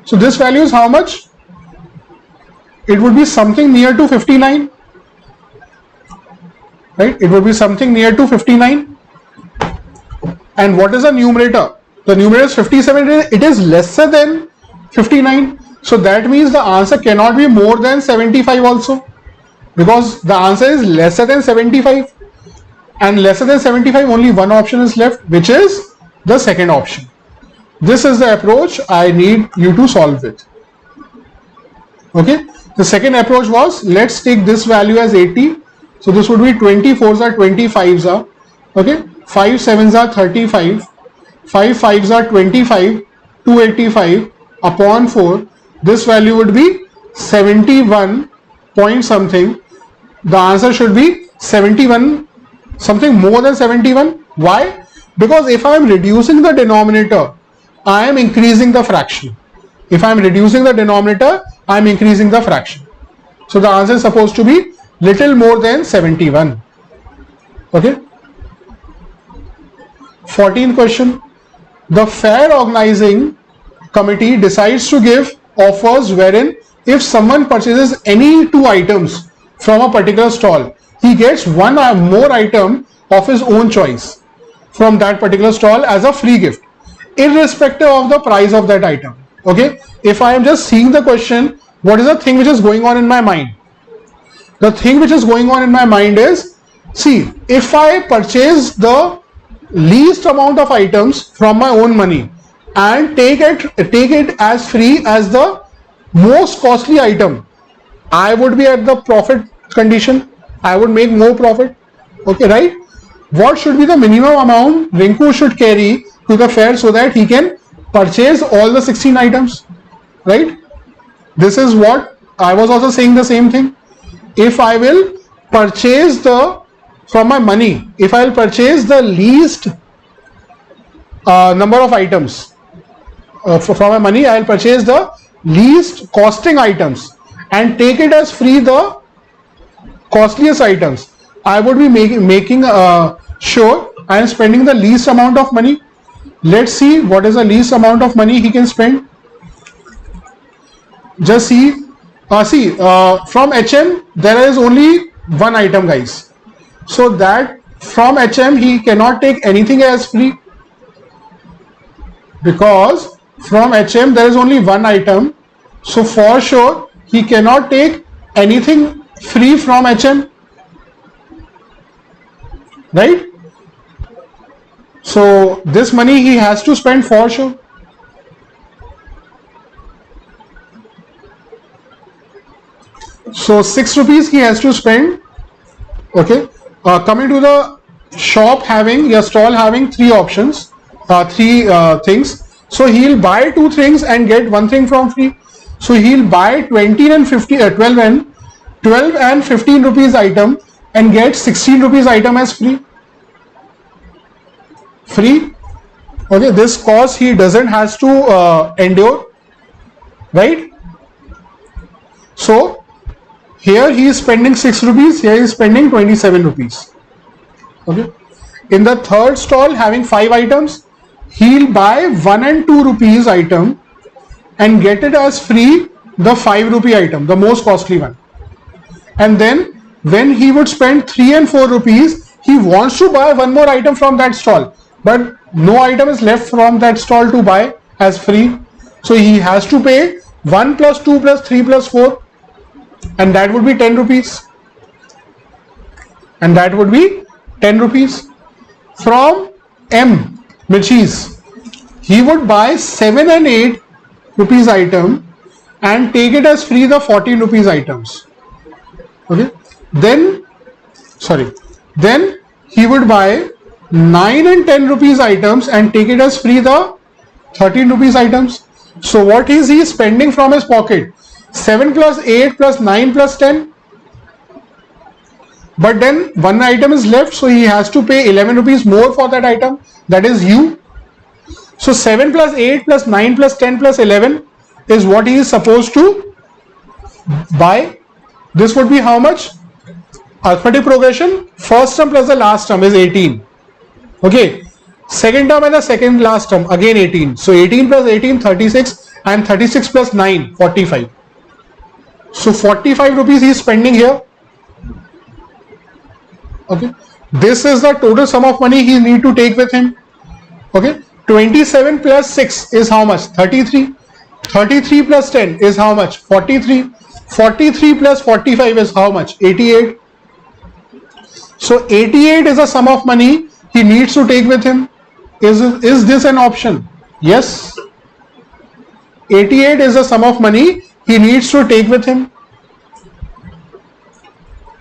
So this value is how much? It would be something near to 59. Right? It would be something near to 59. And what is the numerator? The numerator is 57. It is lesser than 59. So that means the answer cannot be more than 75 also, because the answer is lesser than 75. And lesser than 75, only one option is left, which is the second option. This is the approach I need you to solve with. Okay. The second approach was, let's take this value as 80. So this would be 24s are 25s are. Okay. 5 7s are 35. 5 5s are 25. 285 upon 4. This value would be 71 point something. The answer should be 71, something more than 71. Why? Because if I am reducing the denominator, I am increasing the fraction. If I am reducing the denominator, I am increasing the fraction. So the answer is supposed to be little more than 71. Okay. 14th question. The fair organizing committee decides to give offers wherein if someone purchases any 2 items from a particular stall, he gets one or more item of his own choice from that particular stall as a free gift, irrespective of the price of that item. Okay. If I am just seeing the question, what is the thing which is going on in my mind? The thing which is going on in my mind is, see, if I purchase the least amount of items from my own money and take it as free as the most costly item, I would be at the profit condition. I would make more profit. Okay, right? What should be the minimum amount Rinku should carry to the fair so that he can purchase all the 16 items? Right? This is what I was also saying, the same thing. If I will purchase from my money, if I will purchase the least number of items from my money, I will purchase the least costing items and take it as free the costliest items. I would be making sure I am spending the least amount of money. Let's see what is the least amount of money he can spend. Just see, from HM there is only one item, guys. So that from HM he cannot take anything as free, because from HM there is only one item. So for sure he cannot take anything free from HM, right? So this money he has to spend for sure. So 6 rupees he has to spend. Okay. Coming to the shop stall having three options, three things. So he'll buy two things and get one thing from free. So he'll buy 12 and 15 rupees item and get 16 rupees item as free. Okay, this cost he doesn't has to endure, right? So here he is spending 6 rupees, here he is spending 27 rupees. Okay. In the third stall having 5 items, he'll buy 1 and 2 rupees item and get it as free the 5 rupee item, the most costly one. And then when he would spend 3 and 4 rupees, he wants to buy one more item from that stall, but no item is left from that stall to buy as free. So he has to pay 1 plus 2 plus 3 plus 4, and that would be 10 rupees. And that would be 10 rupees. From M, Mirchis, he would buy 7 and 8 rupees item and take it as free the 14 rupees items. Okay. Then he would buy 9 and 10 rupees items and take it as free the 13 rupees items. So what is he spending from his pocket? 7 plus 8 plus 9 plus 10. But then one item is left, so he has to pay 11 rupees more for that item, that is U. So 7 plus 8 plus 9 plus 10 plus 11 is what he is supposed to buy. This would be how much? Arithmetic progression, first term plus the last term is 18. Okay, second term and the second last term again 18. So 18 plus 18, 36, and 36 plus 9, 45. So 45 rupees he is spending here. Okay, this is the total sum of money he need to take with him. Okay, 27 plus 6 is how much? 33. 33 plus 10 is how much? 43. 43 plus 45 is how much? 88. So 88 is a sum of money he needs to take with him. Is this an option? Yes. 88 is the sum of money he needs to take with him.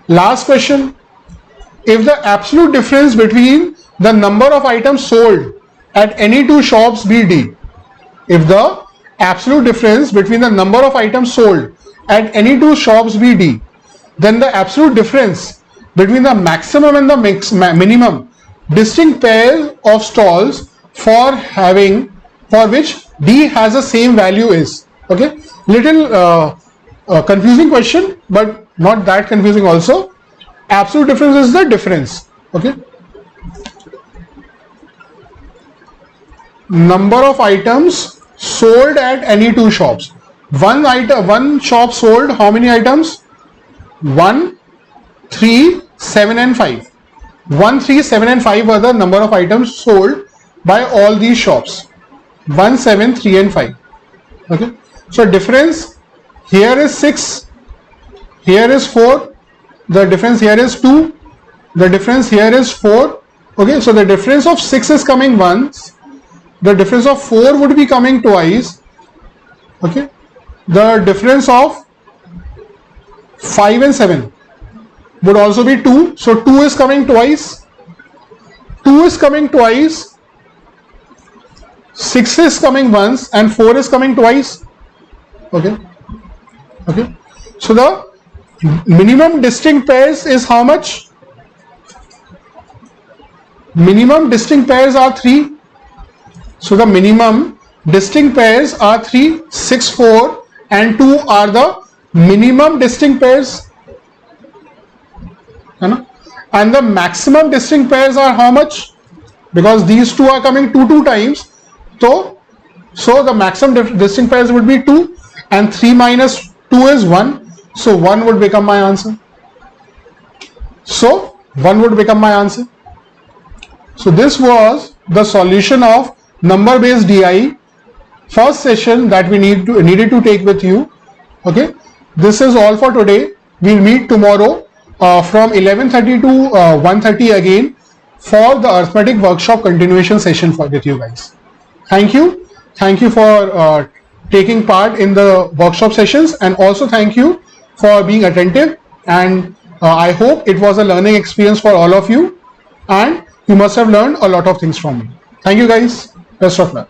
Last question. If the absolute difference between the number of items sold at any two shops be D, if the absolute difference between the number of items sold at any two shops be D, then the absolute difference between the maximum and the minimum distinct pairs of stalls for which D has the same value is. Okay, little confusing question, but not that confusing also. Absolute difference is the difference. Okay, number of items sold at any two shops. One shop sold how many items? 1, 3, 7 and 5. 1, 3, 7 and 5 were the number of items sold by all these shops. 1, 7, 3 and 5. Okay, so difference here is 6, here is 4, the difference here is 2, the difference here is 4, Okay, so the difference of 6 is coming once, the difference of 4 would be coming twice. Okay, the difference of 5 and 7 would also be 2, so 2 is coming twice, 2 is coming twice, 6 is coming once, and 4 is coming twice. Okay, okay, so the minimum distinct pairs is how much? Minimum distinct pairs are 3. So the minimum distinct pairs are 3, 6, 4 and 2 are the minimum distinct pairs. And the maximum distinct pairs are how much? Because these two are coming 2 times. So the maximum distinct pairs would be 2 and 3 minus 2 is 1. So 1 would become my answer. So this was the solution of number-based DI, first session that we needed to take with you. Okay, this is all for today. We'll meet tomorrow from 11:30 to 1:30 again for the arithmetic workshop continuation session with you guys. Thank you for taking part in the workshop sessions, and also thank you for being attentive, and I hope it was a learning experience for all of you, and you must have learned a lot of things from me. Thank you guys. Best of luck.